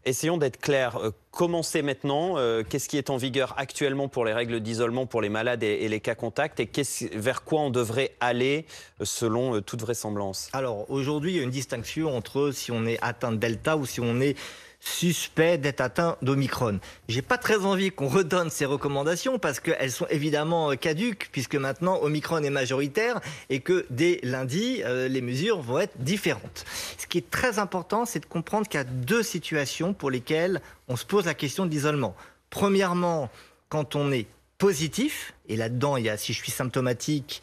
S1: Essayons d'être clairs. Commencez maintenant. Qu'est-ce qui est en vigueur actuellement pour les règles d'isolement pour les malades et les cas contacts et vers quoi on devrait aller selon toute vraisemblance?
S16: Alors aujourd'hui, il y a une distinction entre si on est atteint de Delta ou si on est suspect d'être atteint d'Omicron. J'ai pas très envie qu'on redonne ces recommandations parce qu'elles sont évidemment caduques puisque maintenant Omicron est majoritaire et que dès lundi, les mesures vont être différentes. Ce qui est très important, c'est de comprendre qu'il y a deux situations pour lesquelles on se pose la question de l'isolement. Premièrement, quand on est positif, et là-dedans, il y a si je suis symptomatique,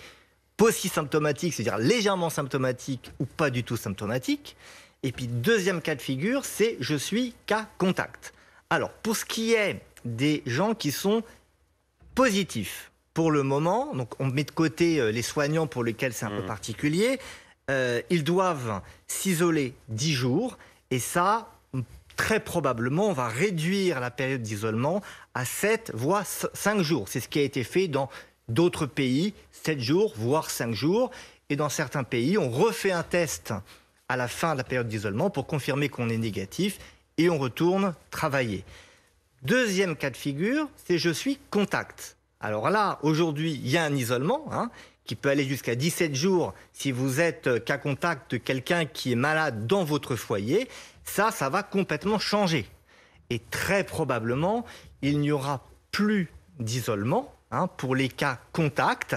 S16: post-symptomatique, c'est-à-dire légèrement symptomatique ou pas du tout symptomatique. Et puis, deuxième cas de figure, c'est je suis cas contact. Alors, pour ce qui est des gens qui sont positifs, pour le moment, donc on met de côté les soignants pour lesquels c'est un peu particulier, ils doivent s'isoler 10 jours. Et ça, très probablement, on va réduire la période d'isolement à 7, voire 5 jours. C'est ce qui a été fait dans d'autres pays, 7 jours, voire 5 jours. Et dans certains pays, on refait un test à la fin de la période d'isolement pour confirmer qu'on est négatif et on retourne travailler. Deuxième cas de figure, c'est je suis contact. Alors là, aujourd'hui, il y a un isolement qui peut aller jusqu'à 17 jours si vous êtes cas contact de quelqu'un qui est malade dans votre foyer. Ça va complètement changer. Et très probablement, il n'y aura plus d'isolement pour les cas contacts.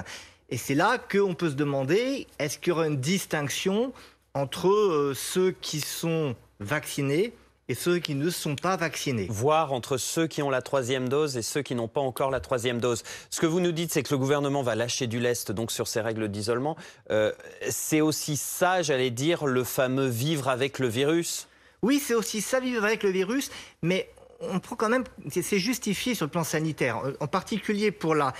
S16: Et c'est là qu'on peut se demander, est-ce qu'il y aura une distinction entre ceux qui sont vaccinés et ceux qui ne sont pas vaccinés.
S1: Voire entre ceux qui ont la 3e dose et ceux qui n'ont pas encore la 3e dose. Ce que vous nous dites, c'est que le gouvernement va lâcher du lest donc sur ces règles d'isolement. C'est aussi ça, j'allais dire, le fameux vivre avec le virus.
S16: Oui, c'est aussi ça, vivre avec le virus, mais on prend quand même, c'est justifié sur le plan sanitaire, en particulier pour la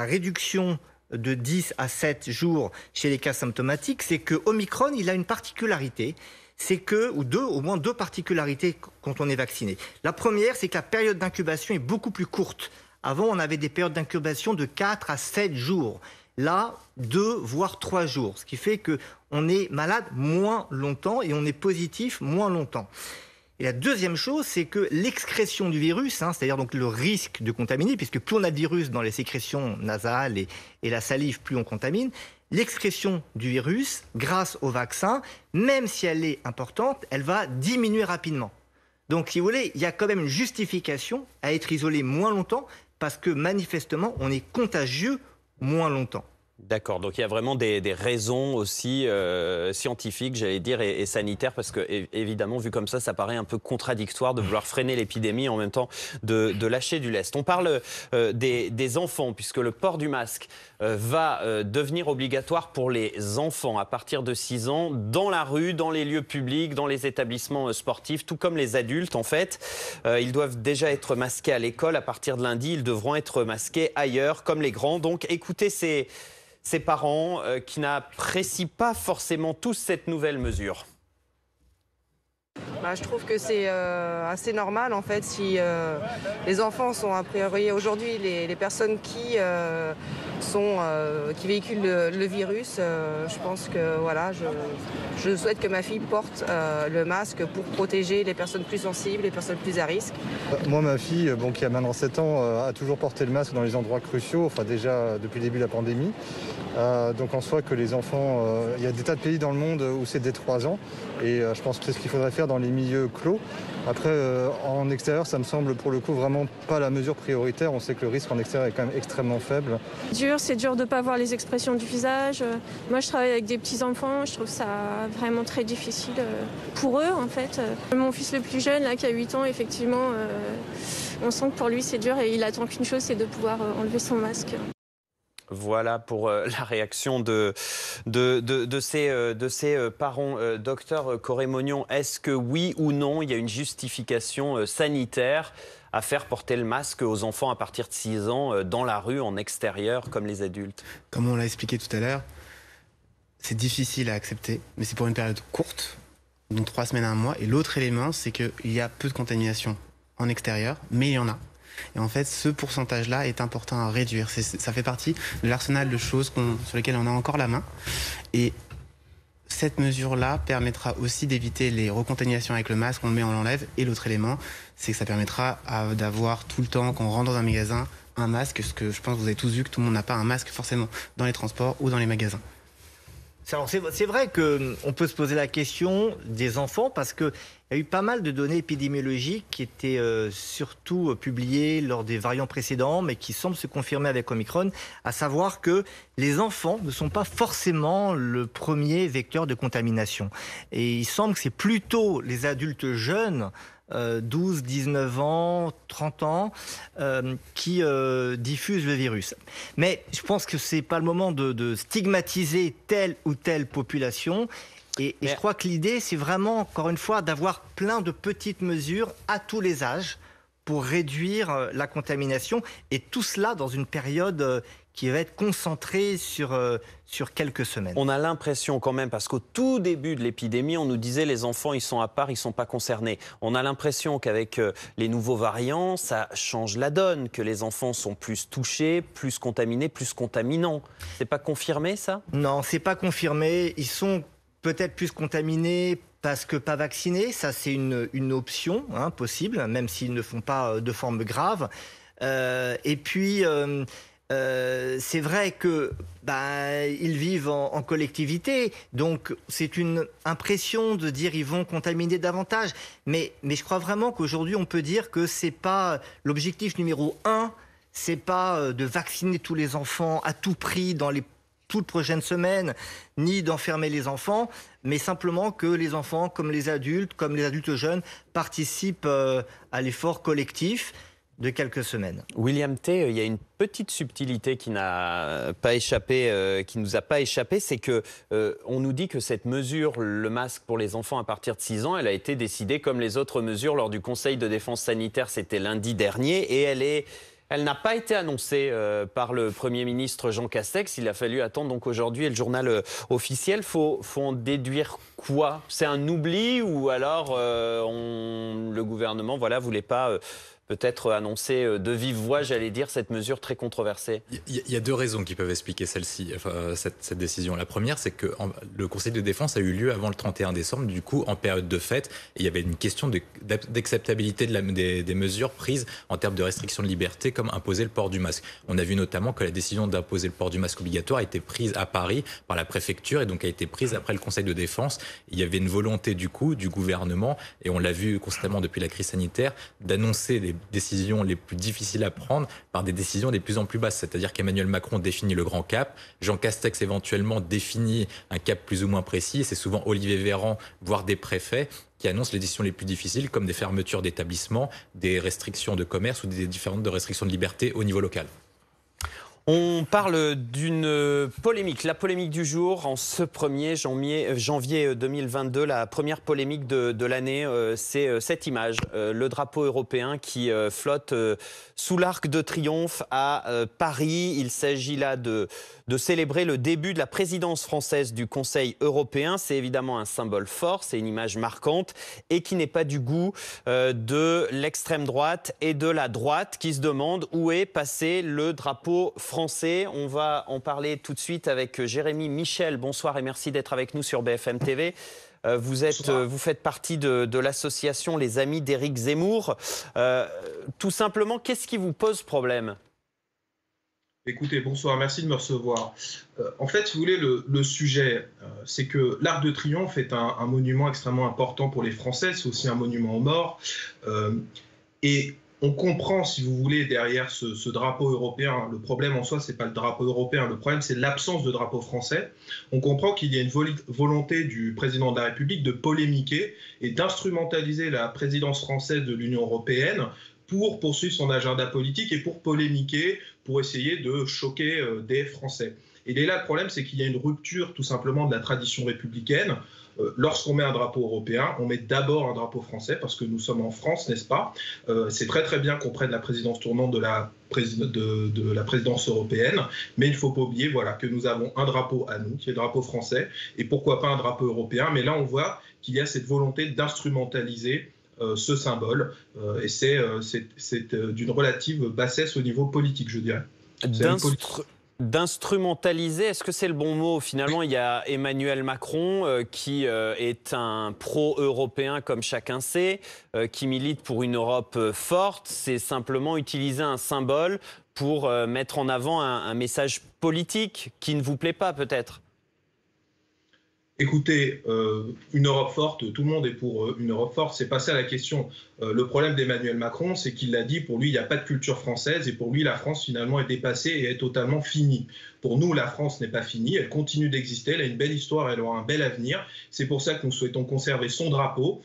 S16: réduction de 10 à 7 jours chez les cas symptomatiques, c'est que Omicron, il a une particularité, c'est que, au moins deux particularités quand on est vacciné. La première, c'est que la période d'incubation est beaucoup plus courte. Avant, on avait des périodes d'incubation de 4 à 7 jours. Là, 2 voire 3 jours, ce qui fait qu'on est malade moins longtemps et on est positif moins longtemps. Et la deuxième chose, c'est que l'excrétion du virus, c'est-à-dire donc le risque de contaminer, puisque plus on a de virus dans les sécrétions nasales et la salive, plus on contamine, l'excrétion du virus, grâce au vaccin, même si elle est importante, elle va diminuer rapidement. Donc, si vous voulez, il y a quand même une justification à être isolé moins longtemps, parce que manifestement, on est contagieux moins longtemps.
S1: D'accord, donc il y a vraiment des raisons aussi scientifiques, j'allais dire, et sanitaires, parce que évidemment, vu comme ça paraît un peu contradictoire de vouloir freiner l'épidémie et en même temps de lâcher du lest. On parle des enfants, puisque le port du masque va devenir obligatoire pour les enfants à partir de 6 ans, dans la rue, dans les lieux publics, dans les établissements sportifs, tout comme les adultes en fait. Ils doivent déjà être masqués à l'école. À partir de lundi, ils devront être masqués ailleurs, comme les grands. Donc écoutez ces parents qui n'apprécient pas forcément tous cette nouvelle mesure.
S18: Je trouve que c'est assez normal en fait si les enfants sont a priori aujourd'hui les personnes qui véhiculent le virus. Je pense que voilà, je souhaite que ma fille porte le masque pour protéger les personnes plus sensibles, les personnes plus à risque.
S19: Moi, ma fille, qui a maintenant 7 ans, a toujours porté le masque dans les endroits cruciaux, enfin déjà depuis le début de la pandémie. Donc en soi que les enfants, il y a des tas de pays dans le monde où c'est dès 3 ans et je pense que c'est ce qu'il faudrait faire dans les milieux clos. Après, en extérieur, ça me semble pour le coup vraiment pas la mesure prioritaire. On sait que le risque en extérieur est quand même extrêmement faible.
S21: C'est dur de ne pas voir les expressions du visage. Moi, je travaille avec des petits-enfants, je trouve ça vraiment très difficile pour eux en fait. Mon fils le plus jeune, là, qui a 8 ans, effectivement, on sent que pour lui c'est dur et il attend qu'une chose, c'est de pouvoir enlever son masque.
S1: Voilà pour la réaction de ces parents. Docteur Corré-Mognon, est-ce que oui ou non, il y a une justification sanitaire à faire porter le masque aux enfants à partir de 6 ans dans la rue, en extérieur, comme les adultes?
S17: Comme on l'a expliqué tout à l'heure, c'est difficile à accepter, mais c'est pour une période courte, donc 3 semaines à 1 mois. Et l'autre élément, c'est qu'il y a peu de contamination en extérieur, mais il y en a. Et en fait, ce pourcentage-là est important à réduire. Ça fait partie de l'arsenal de choses sur lesquelles on a encore la main. Et cette mesure-là permettra aussi d'éviter les recontaminations avec le masque, on le met, on l'enlève. Et l'autre élément, c'est que ça permettra d'avoir tout le temps, quand on rentre dans un magasin, un masque. Parce que je pense que vous avez tous vu que tout le monde n'a pas un masque forcément dans les transports ou dans les magasins.
S16: C'est vrai qu'on peut se poser la question des enfants parce qu'il y a eu pas mal de données épidémiologiques qui étaient surtout publiées lors des variants précédents, mais qui semblent se confirmer avec Omicron, à savoir que les enfants ne sont pas forcément le premier vecteur de contamination. Et il semble que c'est plutôt les adultes jeunes, 12, 19 ans, 30 ans, qui diffusent le virus. Mais je pense que ce n'est pas le moment de stigmatiser telle ou telle population. Et je crois que l'idée, c'est vraiment, encore une fois, d'avoir plein de petites mesures à tous les âges pour réduire la contamination. Et tout cela dans une période qui va être concentrée sur quelques semaines.
S1: On a l'impression quand même, parce qu'au tout début de l'épidémie, on nous disait les enfants, ils sont à part, ils ne sont pas concernés. On a l'impression qu'avec les nouveaux variants, ça change la donne, que les enfants sont plus touchés, plus contaminés, plus contaminants. C'est pas confirmé, ça?
S16: Non, c'est pas confirmé. Ils sont peut-être plus contaminés parce que pas vaccinés. Ça, c'est une option possible, même s'ils ne font pas de forme grave. Et puis... c'est vrai que ils vivent en collectivité, donc c'est une impression de dire ils vont contaminer davantage. Mais je crois vraiment qu'aujourd'hui on peut dire que c'est pas l'objectif numéro 1, c'est pas de vacciner tous les enfants à tout prix dans les toute prochaine semaine, ni d'enfermer les enfants, mais simplement que les enfants, comme les adultes jeunes, participent à l'effort collectif de quelques semaines.
S1: William T, il y a une petite subtilité qui n'a pas échappé, qui nous a pas échappé, c'est que on nous dit que cette mesure, le masque pour les enfants à partir de 6 ans, elle a été décidée comme les autres mesures lors du Conseil de défense sanitaire, c'était lundi dernier, et elle n'a pas été annoncée par le Premier ministre Jean Castex. Il a fallu attendre donc aujourd'hui et le journal officiel. Faut en déduire quoi? C'est un oubli ou alors le gouvernement voulait pas peut-être annoncer de vive voix, j'allais dire, cette mesure très controversée?
S5: Il y a 2 raisons qui peuvent expliquer cette décision. La première, c'est que le Conseil de défense a eu lieu avant le 31 décembre, du coup, en période de fête. Et il y avait une question d'acceptabilité des mesures prises en termes de restriction de liberté, comme imposer le port du masque. On a vu notamment que la décision d'imposer le port du masque obligatoire a été prise à Paris par la préfecture et donc a été prise après le Conseil de défense. Il y avait une volonté, du coup, du gouvernement, et on l'a vu constamment depuis la crise sanitaire, d'annoncer les décisions les plus difficiles à prendre par des décisions les plus en plus basses. C'est-à-dire qu'Emmanuel Macron définit le grand cap, Jean Castex éventuellement définit un cap plus ou moins précis, et c'est souvent Olivier Véran, voire des préfets, qui annoncent les décisions les plus difficiles, comme des fermetures d'établissements, des restrictions de commerce ou des différentes restrictions de liberté au niveau local.
S1: On parle d'une polémique, la polémique du jour en ce 1er janvier 2022. La première polémique de l'année, c'est cette image, le drapeau européen qui flotte sous l'Arc de Triomphe à Paris. Il s'agit là de célébrer le début de la présidence française du Conseil européen. C'est évidemment un symbole fort, c'est une image marquante et qui n'est pas du goût de l'extrême droite et de la droite qui se demandent où est passé le drapeau français. On va en parler tout de suite avec Jérémy Michel. Bonsoir et merci d'être avec nous sur BFM TV. Vous faites partie de l'association Les Amis d'Éric Zemmour. Tout simplement, qu'est-ce qui vous pose problème ?
S4: Écoutez, bonsoir, merci de me recevoir. En fait, si vous voulez, le sujet, c'est que l'Arc de Triomphe est un monument extrêmement important pour les Français. C'est aussi un monument aux morts. Et on comprend, si vous voulez, derrière ce drapeau européen, le problème en soi, ce n'est pas le drapeau européen, le problème, c'est l'absence de drapeau français. On comprend qu'il y a une volonté du président de la République de polémiquer et d'instrumentaliser la présidence française de l'Union européenne pour poursuivre son agenda politique et pour polémiquer, pour essayer de choquer des Français. Et là, le problème, c'est qu'il y a une rupture tout simplement de la tradition républicaine. Lorsqu'on met un drapeau européen, on met d'abord un drapeau français parce que nous sommes en France, n'est-ce pas? C'est très très bien qu'on prenne la présidence tournante de la présidence européenne, mais il ne faut pas oublier que nous avons un drapeau à nous, qui est le drapeau français, et pourquoi pas un drapeau européen. Mais là, on voit qu'il y a cette volonté d'instrumentaliser ce symbole, et c'est d'une relative bassesse au niveau politique, je dirais.
S1: D'instrumentaliser, est-ce que c'est le bon mot? Finalement, il y a Emmanuel Macron qui est un pro-européen, comme chacun sait, qui milite pour une Europe forte. C'est simplement utiliser un symbole pour mettre en avant un message politique qui ne vous plaît pas, peut-être.
S4: Écoutez, une Europe forte, tout le monde est pour une Europe forte, c'est pas ça la question. Le problème d'Emmanuel Macron, c'est qu'il l'a dit, pour lui, il n'y a pas de culture française et pour lui, la France, finalement, est dépassée et est totalement finie. Pour nous, la France n'est pas finie, elle continue d'exister, elle a une belle histoire, elle aura un bel avenir. C'est pour ça que nous souhaitons conserver son drapeau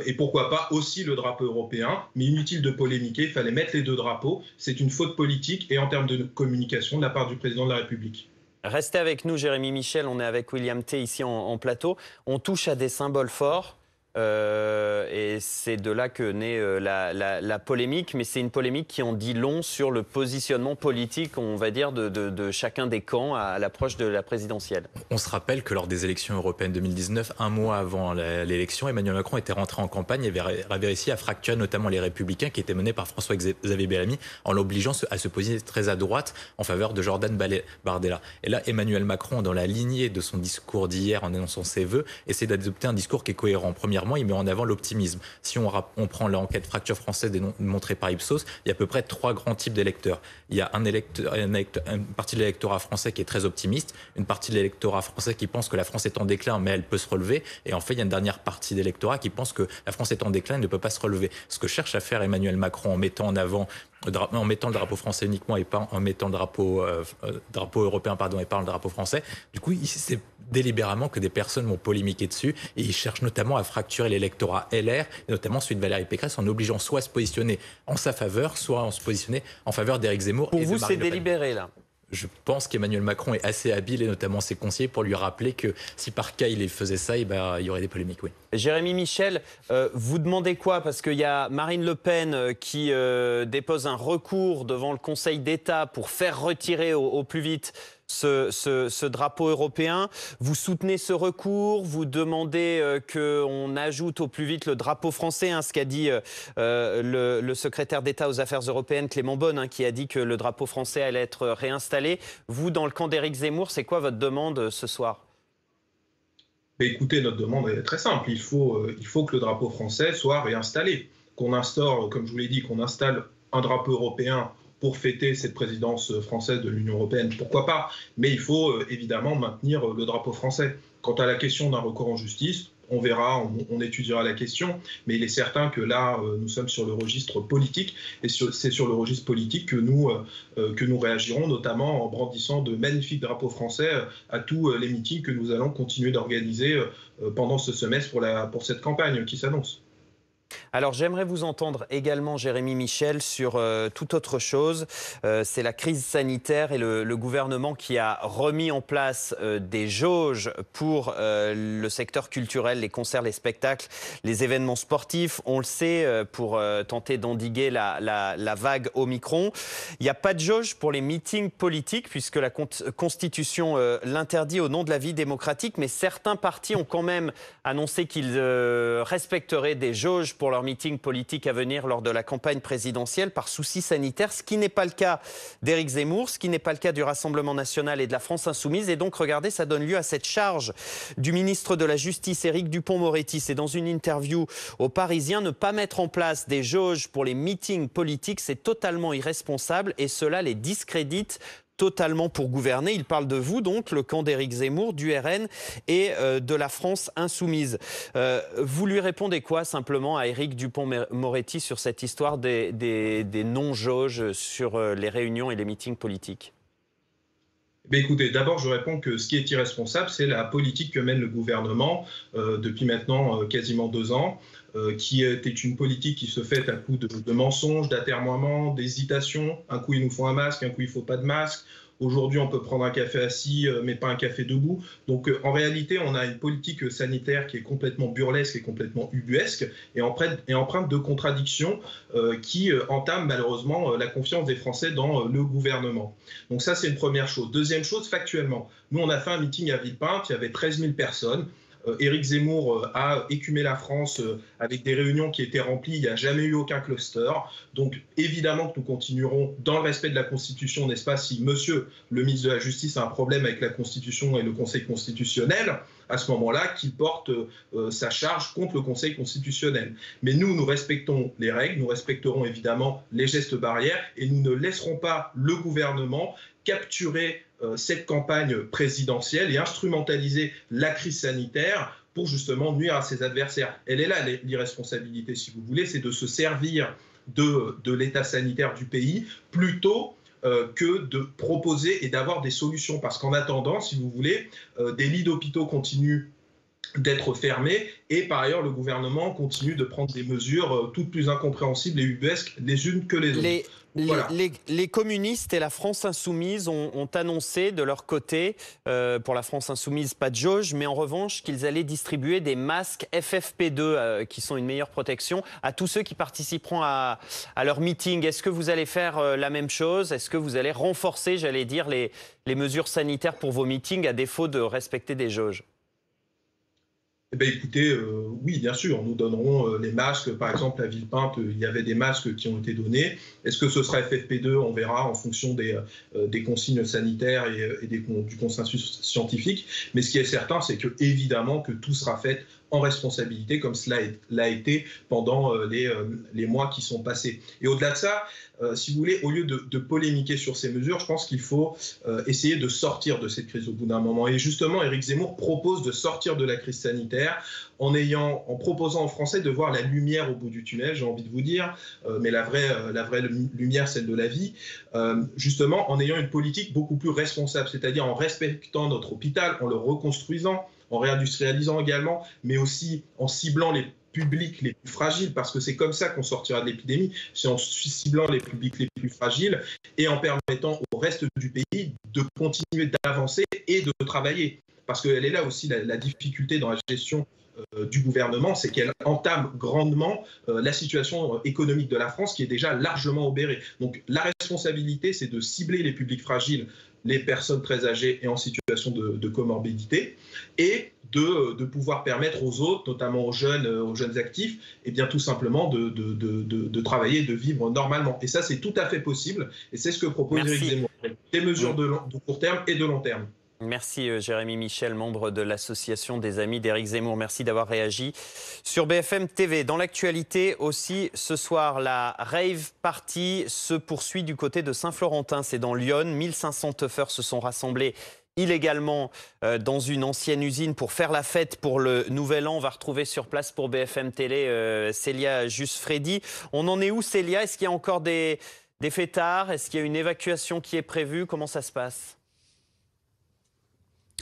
S4: et pourquoi pas aussi le drapeau européen. Mais inutile de polémiquer, il fallait mettre les 2 drapeaux. C'est une faute politique et en termes de communication de la part du président de la République.
S1: Restez avec nous, Jérémy Michel. On est avec William T ici en plateau. On touche à des symboles forts. Et c'est de là que naît la polémique, mais c'est une polémique qui en dit long sur le positionnement politique, on va dire, de chacun des camps à l'approche de la présidentielle. On se rappelle que lors des élections européennes 2019, un mois avant l'élection, Emmanuel Macron était rentré en campagne et avait réussi à fracturer notamment les Républicains qui étaient menés par François-Xavier Bellamy en l'obligeant à se positionner très à droite en faveur de Jordan Bardella. Et là, Emmanuel Macron, dans la lignée de son discours d'hier en annonçant ses vœux, essaie d'adopter un discours qui est cohérent. Premièrement, il met en avant l'optimisme. Si on prend l'enquête Fracture française montrée par Ipsos, il y a à peu près 3 grands types d'électeurs. Il y a une partie de l'électorat français qui est très optimiste, une partie de l'électorat français qui pense que la France est en déclin mais elle peut se relever, et en fait il y a une dernière partie d'électorat qui pense que la France est en déclin et ne peut pas se relever. Ce que cherche à faire Emmanuel Macron en mettant en avant
S5: en mettant le drapeau français uniquement et pas en mettant le drapeau européen et pas le drapeau français. Du coup, c'est délibérément que des personnes vont polémiquer dessus et ils cherchent notamment à fracturer l'électorat LR, et notamment celui de Valérie Pécresse, en obligeant soit à se positionner en sa faveur, soit à se positionner en faveur d'Éric Zemmour.
S1: Pour
S5: et
S1: vous,
S5: de Marine
S1: c'est
S5: Le Pen.
S1: délibéré là?
S5: Je pense qu'Emmanuel Macron est assez habile, et notamment ses conseillers, pour lui rappeler que si par cas il faisait ça, il y aurait des polémiques, oui.
S1: Jérémy Michel, vous demandez quoi? Parce qu'il y a Marine Le Pen qui dépose un recours devant le Conseil d'État pour faire retirer au plus vite ce drapeau européen. Vous soutenez ce recours, vous demandez qu'on ajoute au plus vite le drapeau français, ce qu'a dit le secrétaire d'État aux Affaires européennes, Clément Beaune, qui a dit que le drapeau français allait être réinstallé. Vous, dans le camp d'Éric Zemmour, c'est quoi votre demande ce soir?
S4: Écoutez, notre demande est très simple. Il faut que le drapeau français soit réinstallé. Qu'on instaure, comme je vous l'ai dit, qu'on installe un drapeau européen pour fêter cette présidence française de l'Union européenne, pourquoi pas. Mais il faut évidemment maintenir le drapeau français. Quant à la question d'un recours en justice, on verra, on étudiera la question, mais il est certain que là, nous sommes sur le registre politique, et c'est sur le registre politique que nous réagirons, notamment en brandissant de magnifiques drapeaux français à tous les meetings que nous allons continuer d'organiser pendant ce semestre pour cette campagne qui s'annonce.
S1: Alors j'aimerais vous entendre également, Jérémy Michel, sur toute autre chose. C'est la crise sanitaire et le gouvernement qui a remis en place des jauges pour le secteur culturel, les concerts, les spectacles, les événements sportifs. On le sait, pour tenter d'endiguer la vague Omicron. Il n'y a pas de jauge pour les meetings politiques puisque la Constitution l'interdit au nom de la vie démocratique. Mais certains partis ont quand même annoncé qu'ils respecteraient des jauges pour leur meeting politique à venir lors de la campagne présidentielle par souci sanitaire, ce qui n'est pas le cas d'Éric Zemmour, ce qui n'est pas le cas du Rassemblement national et de la France insoumise. Et donc, regardez, ça donne lieu à cette charge du ministre de la Justice, Éric Dupond-Moretti. C'est dans une interview au Parisien, ne pas mettre en place des jauges pour les meetings politiques, c'est totalement irresponsable et cela les discrédite totalement pour gouverner. Il parle de vous, donc, le camp d'Éric Zemmour, du RN et de la France insoumise. Vous lui répondez quoi, simplement, à Éric Dupond-Moretti sur cette histoire des non-jauges sur les réunions et les meetings politiques?
S4: Écoutez, d'abord, je réponds que ce qui est irresponsable, c'est la politique que mène le gouvernement depuis maintenant quasiment 2 ans, qui était une politique qui se fait à coup de mensonges, d'atermoiements, d'hésitations. Un coup, il nous faut un masque, un coup, il ne faut pas de masque. Aujourd'hui, on peut prendre un café assis, mais pas un café debout. Donc, en réalité, on a une politique sanitaire qui est complètement burlesque et complètement ubuesque et empreinte de contradictions qui entament malheureusement la confiance des Français dans le gouvernement. Donc ça, c'est une première chose. Deuxième chose, factuellement, nous, on a fait un meeting à Villepinte, il y avait 13 000 personnes. Éric Zemmour a écumé la France avec des réunions qui étaient remplies, il n'y a jamais eu aucun cluster. Donc évidemment que nous continuerons dans le respect de la Constitution, n'est-ce pas? Si monsieur le ministre de la Justice a un problème avec la Constitution et le Conseil constitutionnel, à ce moment-là, qu'il porte sa charge contre le Conseil constitutionnel. Mais nous respectons les règles, nous respecterons évidemment les gestes barrières et nous ne laisserons pas le gouvernement capturer cette campagne présidentielle et instrumentaliser la crise sanitaire pour justement nuire à ses adversaires. Elle est là, l'irresponsabilité, si vous voulez, c'est de se servir de l'état sanitaire du pays plutôt que de proposer et d'avoir des solutions. Parce qu'en attendant, si vous voulez, des lits d'hôpitaux continuent d'être fermés et par ailleurs le gouvernement continue de prendre des mesures toutes plus incompréhensibles et ubuesques les unes que les autres. Voilà.
S1: Les communistes et la France insoumise ont annoncé de leur côté, pour la France insoumise, pas de jauge, mais en revanche qu'ils allaient distribuer des masques FFP2 qui sont une meilleure protection à tous ceux qui participeront à leur meeting. Est-ce que vous allez faire la même chose? Est-ce que vous allez renforcer, j'allais dire, les mesures sanitaires pour vos meetings à défaut de respecter des jauges?
S4: Eh bien, écoutez, oui, bien sûr, nous donnerons les masques. Par exemple, à Villepinte, il y avait des masques qui ont été donnés. Est-ce que ce sera FFP2? On verra en fonction des consignes sanitaires et du consensus scientifique. Mais ce qui est certain, c'est que évidemment que tout sera fait en responsabilité, comme cela l'a été pendant les mois qui sont passés. Et au-delà de ça, si vous voulez, au lieu de polémiquer sur ces mesures, je pense qu'il faut essayer de sortir de cette crise au bout d'un moment. Et justement, Éric Zemmour propose de sortir de la crise sanitaire en proposant aux Français de voir la lumière au bout du tunnel, j'ai envie de vous dire, mais la vraie lumière, celle de la vie, justement en ayant une politique beaucoup plus responsable, c'est-à-dire en respectant notre hôpital, en le reconstruisant, en réindustrialisant également, mais aussi en ciblant les publics les plus fragiles, parce que c'est comme ça qu'on sortira de l'épidémie, c'est en ciblant les publics les plus fragiles et en permettant au reste du pays de continuer d'avancer et de travailler. Parce qu'elle est là aussi la difficulté dans la gestion du gouvernement, c'est qu'elle entame grandement la situation économique de la France qui est déjà largement obérée. Donc la responsabilité, c'est de cibler les publics fragiles, les personnes très âgées et en situation de comorbidité, et de pouvoir permettre aux autres, notamment aux jeunes actifs, et bien tout simplement de travailler et de vivre normalement. Et ça, c'est tout à fait possible, et c'est ce que propose Éric Zemmour. Des mesures de court terme et de long terme.
S1: Merci Jérémy Michel, membre de l'association des amis d'Éric Zemmour. Merci d'avoir réagi sur BFM TV. Dans l'actualité aussi, ce soir, la rave party se poursuit du côté de Saint-Florentin. C'est dans l'Yonne. 1500 teufeurs se sont rassemblés illégalement dans une ancienne usine pour faire la fête pour le Nouvel An. On va retrouver sur place pour BFM Télé Célia Juste-Freddy. On en est où, Célia? Est-ce qu'il y a encore des fêtards? Est-ce qu'il y a une évacuation qui est prévue? Comment ça se passe?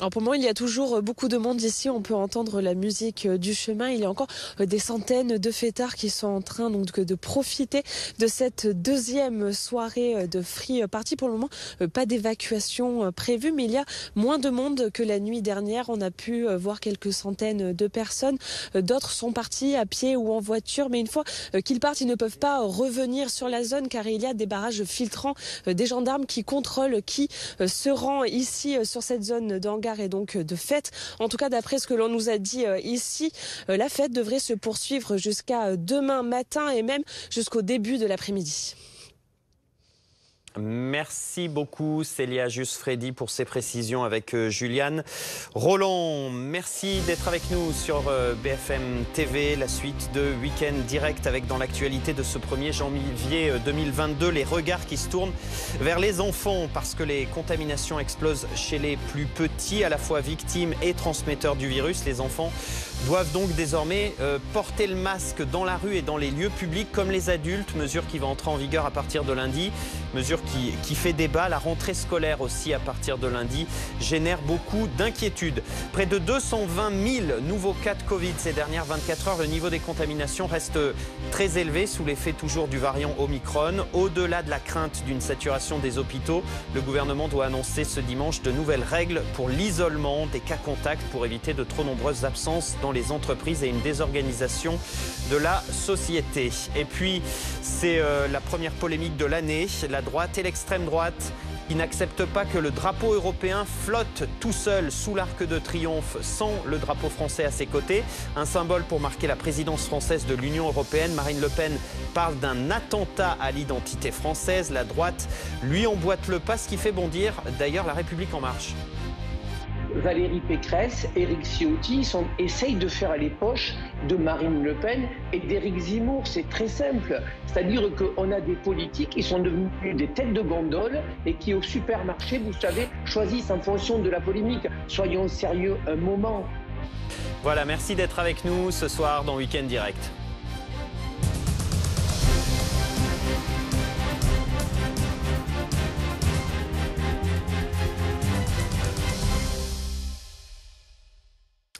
S3: Alors pour le moment, il y a toujours beaucoup de monde ici. On peut entendre la musique du chemin. Il y a encore des centaines de fêtards qui sont en train donc de profiter de cette deuxième soirée de free party. Pour le moment, pas d'évacuation prévue, mais il y a moins de monde que la nuit dernière. On a pu voir quelques centaines de personnes. D'autres sont partis à pied ou en voiture, mais une fois qu'ils partent, ils ne peuvent pas revenir sur la zone car il y a des barrages filtrants, des gendarmes qui contrôlent qui se rend ici sur cette zone d'hangar et donc de fête. En tout cas, d'après ce que l'on nous a dit ici, la fête devrait se poursuivre jusqu'à demain matin et même jusqu'au début de l'après-midi.
S1: Merci beaucoup Célia Juste-Freddy pour ces précisions avec Juliane. Roland, merci d'être avec nous sur BFM TV. La suite de Week-end Direct avec dans l'actualité de ce 1er janvier 2022, les regards qui se tournent vers les enfants parce que les contaminations explosent chez les plus petits, à la fois victimes et transmetteurs du virus. Les enfants doivent donc désormais porter le masque dans la rue et dans les lieux publics comme les adultes, mesure qui va entrer en vigueur à partir de lundi, mesure qui fait débat. La rentrée scolaire aussi à partir de lundi génère beaucoup d'inquiétudes. Près de 220 000 nouveaux cas de Covid ces dernières 24 heures. Le niveau des contaminations reste très élevé sous l'effet toujours du variant Omicron. Au-delà de la crainte d'une saturation des hôpitaux, le gouvernement doit annoncer ce dimanche de nouvelles règles pour l'isolement des cas contacts pour éviter de trop nombreuses absences dans les entreprises et une désorganisation de la société. Et puis, c'est la première polémique de l'année. La droite et l'extrême droite qui n'acceptent pas que le drapeau européen flotte tout seul sous l'Arc de Triomphe sans le drapeau français à ses côtés. Un symbole pour marquer la présidence française de l'Union européenne. Marine Le Pen parle d'un attentat à l'identité française. La droite lui emboîte le pas, ce qui fait bondir d'ailleurs La République En Marche.
S6: Valérie Pécresse, Éric Ciotti essayent de faire les poches de Marine Le Pen et d'Éric Zemmour. C'est très simple. C'est-à-dire qu'on a des politiques qui sont devenus des têtes de gondole et qui, au supermarché, vous savez, choisissent en fonction de la polémique. Soyons sérieux un moment.
S1: Voilà, merci d'être avec nous ce soir dans Week-end Direct.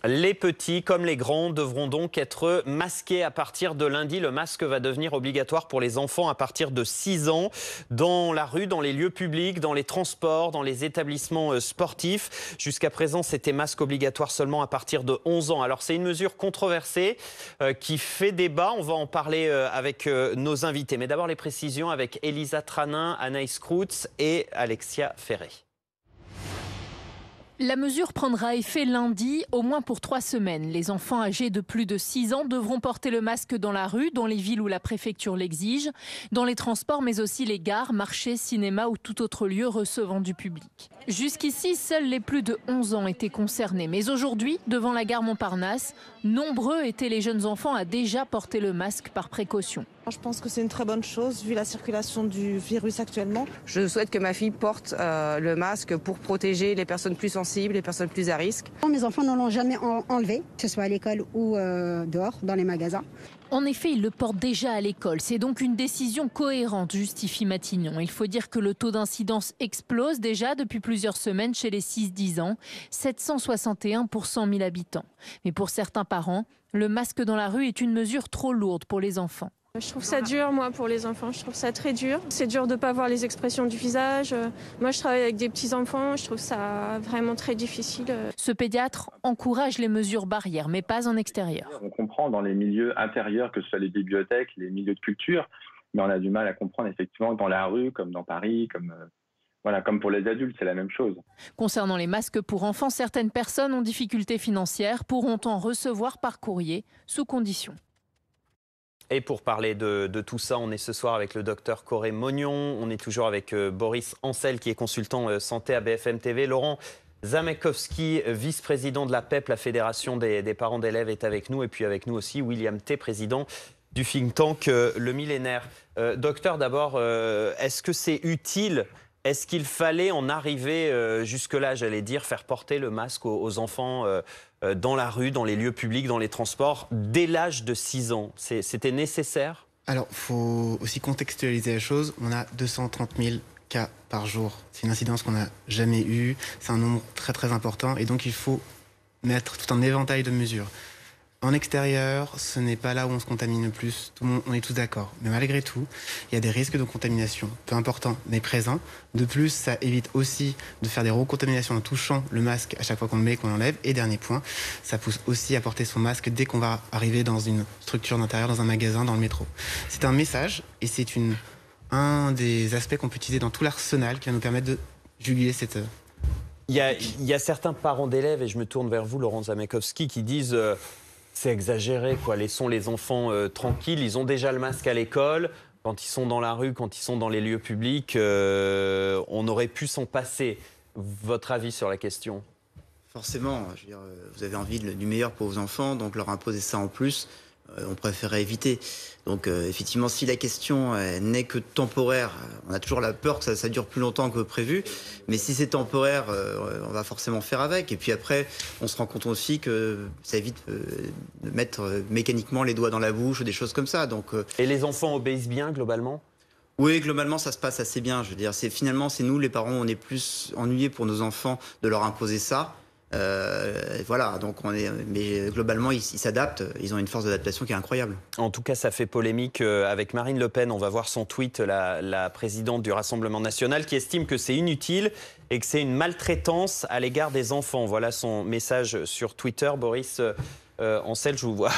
S1: Les petits comme les grands devront donc être masqués à partir de lundi. Le masque va devenir obligatoire pour les enfants à partir de 6 ans, dans la rue, dans les lieux publics, dans les transports, dans les établissements sportifs. Jusqu'à présent, c'était masque obligatoire seulement à partir de 11 ans. Alors c'est une mesure controversée qui fait débat. On va en parler avec nos invités. Mais d'abord les précisions avec Elisa Tranin, Anaïs Kroutz et Alexia Ferré.
S7: La mesure prendra effet lundi, au moins pour 3 semaines. Les enfants âgés de plus de 6 ans devront porter le masque dans la rue, dans les villes où la préfecture l'exige, dans les transports, mais aussi les gares, marchés, cinémas ou tout autre lieu recevant du public. Jusqu'ici, seuls les plus de 11 ans étaient concernés. Mais aujourd'hui, devant la gare Montparnasse, nombreux étaient les jeunes enfants à déjà porter le masque par précaution.
S18: Je pense que c'est une très bonne chose vu la circulation du virus actuellement. Je souhaite que ma fille porte le masque pour protéger les personnes plus sensibles, les personnes plus à risque.
S8: Mes enfants ne l'ont jamais enlevé, que ce soit à l'école ou dehors, dans les magasins.
S7: En effet, ils le portent déjà à l'école. C'est donc une décision cohérente, justifie Matignon. Il faut dire que le taux d'incidence explose déjà depuis plusieurs semaines chez les 6-10 ans, 761 pour 100 000 habitants. Mais pour certains parents, le masque dans la rue est une mesure trop lourde pour les enfants.
S21: Je trouve ça dur, moi, pour les enfants. Je trouve ça très dur. C'est dur de ne pas voir les expressions du visage. Moi, je travaille avec des petits-enfants. Je trouve ça vraiment très difficile.
S7: Ce pédiatre encourage les mesures barrières, mais pas en extérieur.
S9: On comprend dans les milieux intérieurs, que ce soit les bibliothèques, les milieux de culture, mais on a du mal à comprendre effectivement dans la rue, comme dans Paris, comme pour les adultes, c'est la même chose.
S7: Concernant les masques pour enfants, certaines personnes en difficulté financière pourront en recevoir par courrier, sous condition.
S1: Et pour parler de tout ça, on est ce soir avec le docteur Corey Mognon. On est toujours avec Boris Ancel, qui est consultant santé à BFM TV. Laurent Zamekowski, vice-président de la PEP, la Fédération des parents d'élèves, est avec nous. Et puis avec nous aussi William T, président du think tank Le Millénaire. Docteur, d'abord, est-ce que c'est utile ? Est-ce qu'il fallait en arriver jusque-là, j'allais dire, faire porter le masque aux enfants dans la rue, dans les lieux publics, dans les transports, dès l'âge de 6 ans? C'était nécessaire?
S17: Alors, il faut aussi contextualiser la chose. On a 230 000 cas par jour. C'est une incidence qu'on n'a jamais eue. C'est un nombre très très important. Et donc, il faut mettre tout un éventail de mesures. En extérieur, ce n'est pas là où on se contamine le plus. Tout le monde, on est tous d'accord. Mais malgré tout, il y a des risques de contamination, peu importants, mais présents. De plus, ça évite aussi de faire des recontaminations en touchant le masque à chaque fois qu'on le met et qu'on l'enlève. Et dernier point, ça pousse aussi à porter son masque dès qu'on va arriver dans une structure d'intérieur, dans un magasin, dans le métro. C'est un message et c'est un des aspects qu'on peut utiliser dans tout l'arsenal qui va nous permettre de juguler cette...
S1: Il y a certains parents d'élèves, et je me tourne vers vous, Laurent Zamekowski, qui disent... c'est exagéré, quoi. Laissons les enfants tranquilles. Ils ont déjà le masque à l'école. Quand ils sont dans la rue, quand ils sont dans les lieux publics, on aurait pu s'en passer. Votre avis sur la question?
S2: Forcément. Je veux dire, vous avez envie du meilleur pour vos enfants, donc leur imposer ça en plus, on préférait éviter. Donc effectivement, si la question n'est que temporaire, on a toujours la peur que ça dure plus longtemps que prévu. Mais si c'est temporaire, on va forcément faire avec. Et puis après, on se rend compte aussi que ça évite de mettre mécaniquement les doigts dans la bouche ou des choses comme ça. Donc,
S1: et les enfants obéissent bien, globalement?
S2: Oui, globalement, ça se passe assez bien. Je veux dire, finalement, c'est nous, les parents, on est plus ennuyés pour nos enfants de leur imposer ça. Voilà, donc mais globalement ils s'adaptent, ils ont une force d'adaptation qui est incroyable.
S1: En tout cas, ça fait polémique avec Marine Le Pen. On va voir son tweet, la présidente du Rassemblement national, qui estime que c'est inutile et que c'est une maltraitance à l'égard des enfants. Voilà son message sur Twitter. Boris Ancel, je vous vois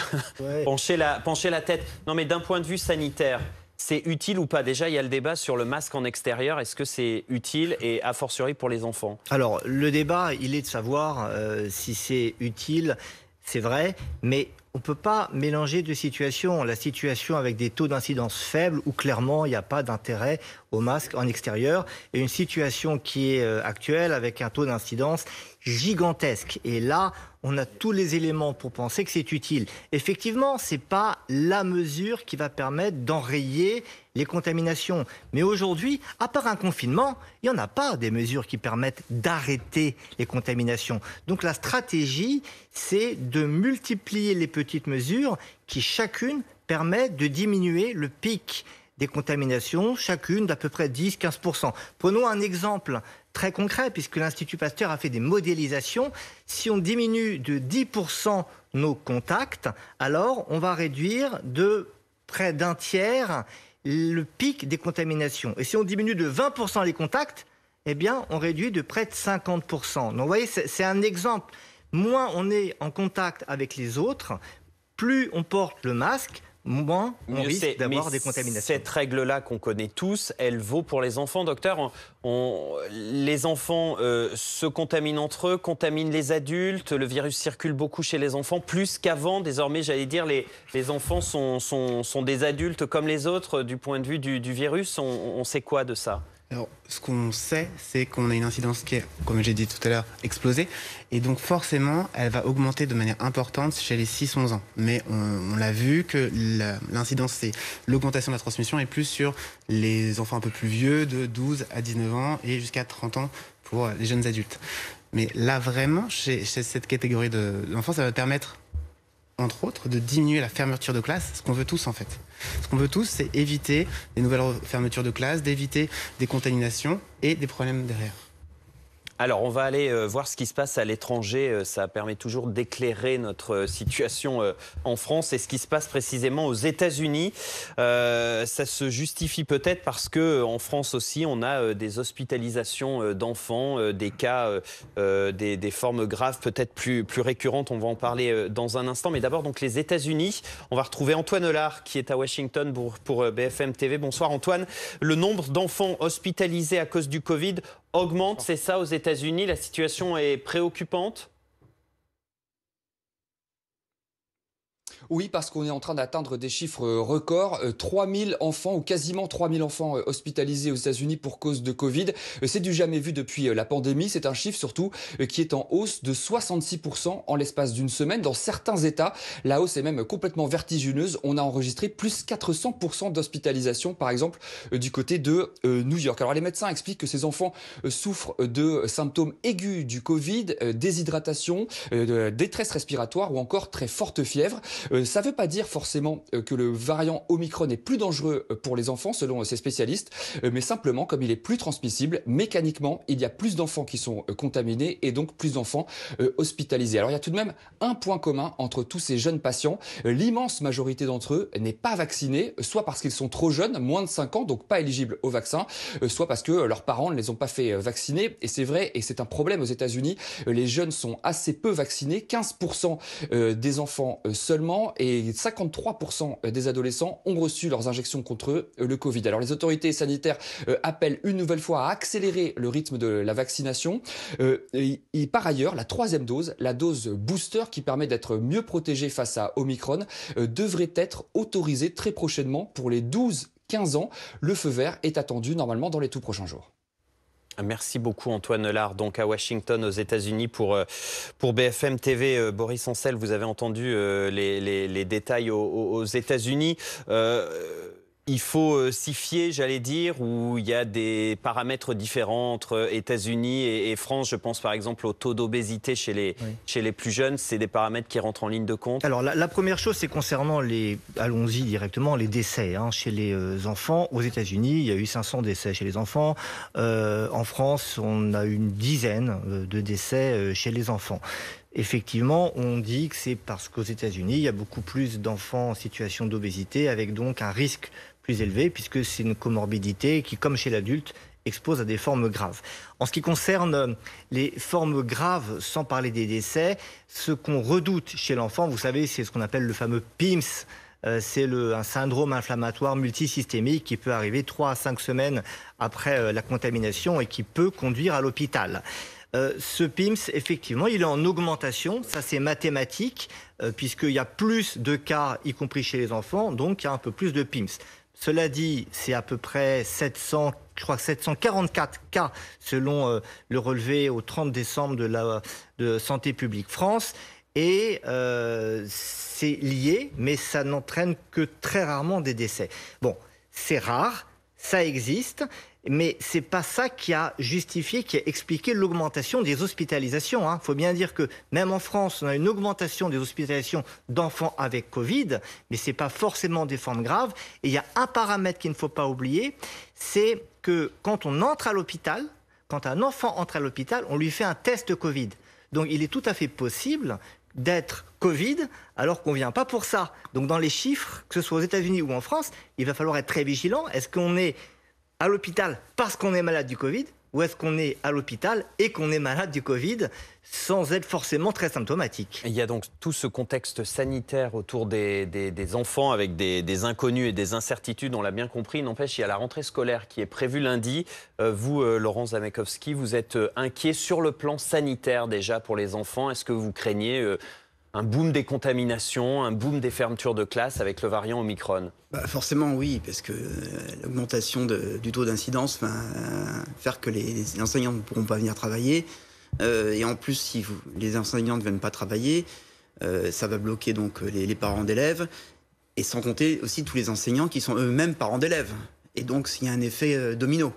S1: pencher la tête. Non, mais d'un point de vue sanitaire, c'est utile ou pas? Déjà, il y a le débat sur le masque en extérieur. Est-ce que c'est utile et a fortiori pour les enfants?
S16: Alors, le débat, il est de savoir si c'est utile, c'est vrai, mais on ne peut pas mélanger deux situations. La situation avec des taux d'incidence faibles où clairement il n'y a pas d'intérêt au masque en extérieur et une situation qui est actuelle avec un taux d'incidence gigantesque. Et là, on a tous les éléments pour penser que c'est utile. Effectivement, ce n'est pas la mesure qui va permettre d'enrayer les contaminations. Mais aujourd'hui, à part un confinement, il n'y en a pas des mesures qui permettent d'arrêter les contaminations. Donc la stratégie, c'est de multiplier les petites mesures qui chacune permettent de diminuer le pic des contaminations, chacune d'à peu près 10-15%. Prenons un exemple très concret, puisque l'Institut Pasteur a fait des modélisations. Si on diminue de 10% nos contacts, alors on va réduire de près d'un tiers le pic des contaminations. Et si on diminue de 20% les contacts, eh bien, on réduit de près de 50%. Donc, vous voyez, c'est un exemple. Moins on est en contact avec les autres, plus on porte le masque, moins on risque d'avoir des contaminations.
S1: Cette règle-là qu'on connaît tous, elle vaut pour les enfants, docteur. Les enfants se contaminent entre eux, contaminent les adultes. Le virus circule beaucoup chez les enfants, plus qu'avant. Désormais, j'allais dire, les enfants sont des adultes comme les autres du point de vue du virus. On sait quoi de ça ?
S17: Alors, ce qu'on sait, c'est qu'on a une incidence qui est, comme j'ai dit tout à l'heure, explosée. Et donc, forcément, elle va augmenter de manière importante chez les 6-11 ans. Mais on l'a vu que l'incidence, c'est l'augmentation de la transmission est plus sur les enfants un peu plus vieux, de 12 à 19 ans et jusqu'à 30 ans pour les jeunes adultes. Mais là, vraiment, chez cette catégorie d'enfants, ça va permettre, entre autres, de diminuer la fermeture de classe, ce qu'on veut tous en fait. Ce qu'on veut tous, c'est éviter des nouvelles fermetures de classe, d'éviter des contaminations et des problèmes derrière.
S1: Alors, on va aller voir ce qui se passe à l'étranger. Ça permet toujours d'éclairer notre situation en France et ce qui se passe précisément aux États-Unis. Ça se justifie peut-être parce qu'en France aussi, on a des hospitalisations d'enfants, des cas, des formes graves peut-être plus récurrentes. On va en parler dans un instant. Mais d'abord, donc les États-Unis. On va retrouver Antoine Hollard qui est à Washington pour BFM TV. Bonsoir Antoine. Le nombre d'enfants hospitalisés à cause du Covid augmente, c'est ça aux États-Unis? La situation est préoccupante?
S10: Oui, parce qu'on est en train d'atteindre des chiffres records. 3000 enfants, ou quasiment 3000 enfants hospitalisés aux États-Unis pour cause de Covid. C'est du jamais vu depuis la pandémie. C'est un chiffre surtout qui est en hausse de 66% en l'espace d'une semaine. Dans certains États, la hausse est même complètement vertigineuse. On a enregistré plus 400% d'hospitalisation, par exemple, du côté de New York. Alors les médecins expliquent que ces enfants souffrent de symptômes aigus du Covid, déshydratation, détresse respiratoire ou encore très forte fièvre. Ça ne veut pas dire forcément que le variant Omicron est plus dangereux pour les enfants, selon ces spécialistes, mais simplement, comme il est plus transmissible, mécaniquement, il y a plus d'enfants qui sont contaminés et donc plus d'enfants hospitalisés. Alors il y a tout de même un point commun entre tous ces jeunes patients. L'immense majorité d'entre eux n'est pas vaccinée, soit parce qu'ils sont trop jeunes, moins de 5 ans, donc pas éligibles au vaccin, soit parce que leurs parents ne les ont pas fait vacciner. Et c'est vrai, et c'est un problème aux États-Unis, les jeunes sont assez peu vaccinés, 15% des enfants seulement, et 53% des adolescents ont reçu leurs injections contre le Covid. Alors les autorités sanitaires appellent une nouvelle fois à accélérer le rythme de la vaccination. Et par ailleurs, la troisième dose, la dose booster qui permet d'être mieux protégé face à Omicron, devrait être autorisée très prochainement pour les 12-15 ans. Le feu vert est attendu normalement dans les tout prochains jours.
S1: Merci beaucoup Antoine Hollard, donc à Washington aux États-Unis pour BFM TV. Boris Ancel, vous avez entendu les détails aux États-Unis. Il faut s'y fier, j'allais dire, où il y a des paramètres différents entre États-Unis et France. Je pense par exemple au taux d'obésité chez les plus jeunes. C'est des paramètres qui rentrent en ligne de compte.
S16: Alors la première chose, c'est concernant allons-y directement, les décès chez les enfants. Aux États-Unis, il y a eu 500 décès chez les enfants. En France, on a une dizaine de décès chez les enfants. Effectivement, on dit que c'est parce qu'aux États-Unis, il y a beaucoup plus d'enfants en situation d'obésité, avec donc un risque plus élevé, puisque c'est une comorbidité qui, comme chez l'adulte, expose à des formes graves. En ce qui concerne les formes graves, sans parler des décès, ce qu'on redoute chez l'enfant, vous savez, c'est ce qu'on appelle le fameux PIMS. C'est un syndrome inflammatoire multisystémique qui peut arriver 3 à 5 semaines après la contamination et qui peut conduire à l'hôpital. Ce PIMS, effectivement, il est en augmentation, ça c'est mathématique, puisqu'il y a plus de cas, y compris chez les enfants, donc il y a un peu plus de PIMS. Cela dit, c'est à peu près 744 cas selon le relevé au 30 décembre de Santé publique France. Et c'est lié, mais ça n'entraîne que très rarement des décès. Bon, c'est rare, ça existe, mais c'est pas ça qui a justifié, qui a expliqué l'augmentation des hospitalisations. Il faut bien dire que même en France, on a une augmentation des hospitalisations d'enfants avec Covid, mais c'est pas forcément des formes graves. Et il y a un paramètre qu'il ne faut pas oublier, c'est que quand on entre à l'hôpital, quand un enfant entre à l'hôpital, on lui fait un test Covid. Donc il est tout à fait possible d'être Covid alors qu'on ne vient pas pour ça. Donc dans les chiffres, que ce soit aux États-Unis ou en France, il va falloir être très vigilant. Est-ce qu'on est à l'hôpital parce qu'on est malade du Covid ou est-ce qu'on est à l'hôpital et qu'on est malade du Covid sans être forcément très symptomatique.
S1: Il y a donc tout ce contexte sanitaire autour des enfants avec des inconnus et des incertitudes, on l'a bien compris. N'empêche, il y a la rentrée scolaire qui est prévue lundi. Vous, Laurence Zamekowski, vous êtes inquiet sur le plan sanitaire déjà pour les enfants. Est-ce que vous craignez un boom des contaminations, un boom des fermetures de classes avec le variant Omicron?
S2: Forcément oui, parce que l'augmentation du taux d'incidence va faire que les enseignants ne pourront pas venir travailler. Et en plus, si les enseignants ne viennent pas travailler, ça va bloquer donc les parents d'élèves, et sans compter aussi tous les enseignants qui sont eux-mêmes parents d'élèves. Et donc, il y a un effet domino,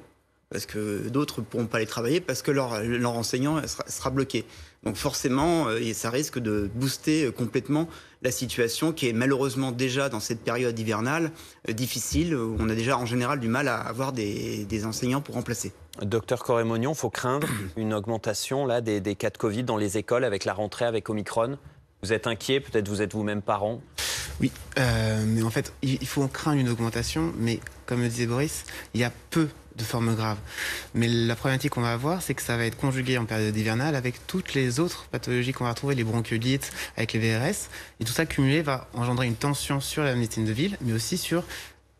S2: parce que d'autres ne pourront pas aller travailler parce que leur enseignant sera bloqué. Donc forcément, ça risque de booster complètement la situation qui est malheureusement déjà dans cette période hivernale difficile, où on a déjà en général du mal à avoir des enseignants pour remplacer.
S1: Docteur Corré-Mognon, il faut craindre une augmentation là, des cas de Covid dans les écoles avec la rentrée, avec Omicron. Vous êtes inquiet, peut-être vous êtes vous-même parent?
S17: Oui, mais en fait, il faut craindre une augmentation, mais comme le disait Boris, il y a peu de formes graves. Mais la problématique qu'on va avoir, c'est que ça va être conjugué en période hivernale avec toutes les autres pathologies qu'on va retrouver, les bronchiolites, avec les VRS. Et tout ça cumulé va engendrer une tension sur la médecine de ville, mais aussi sur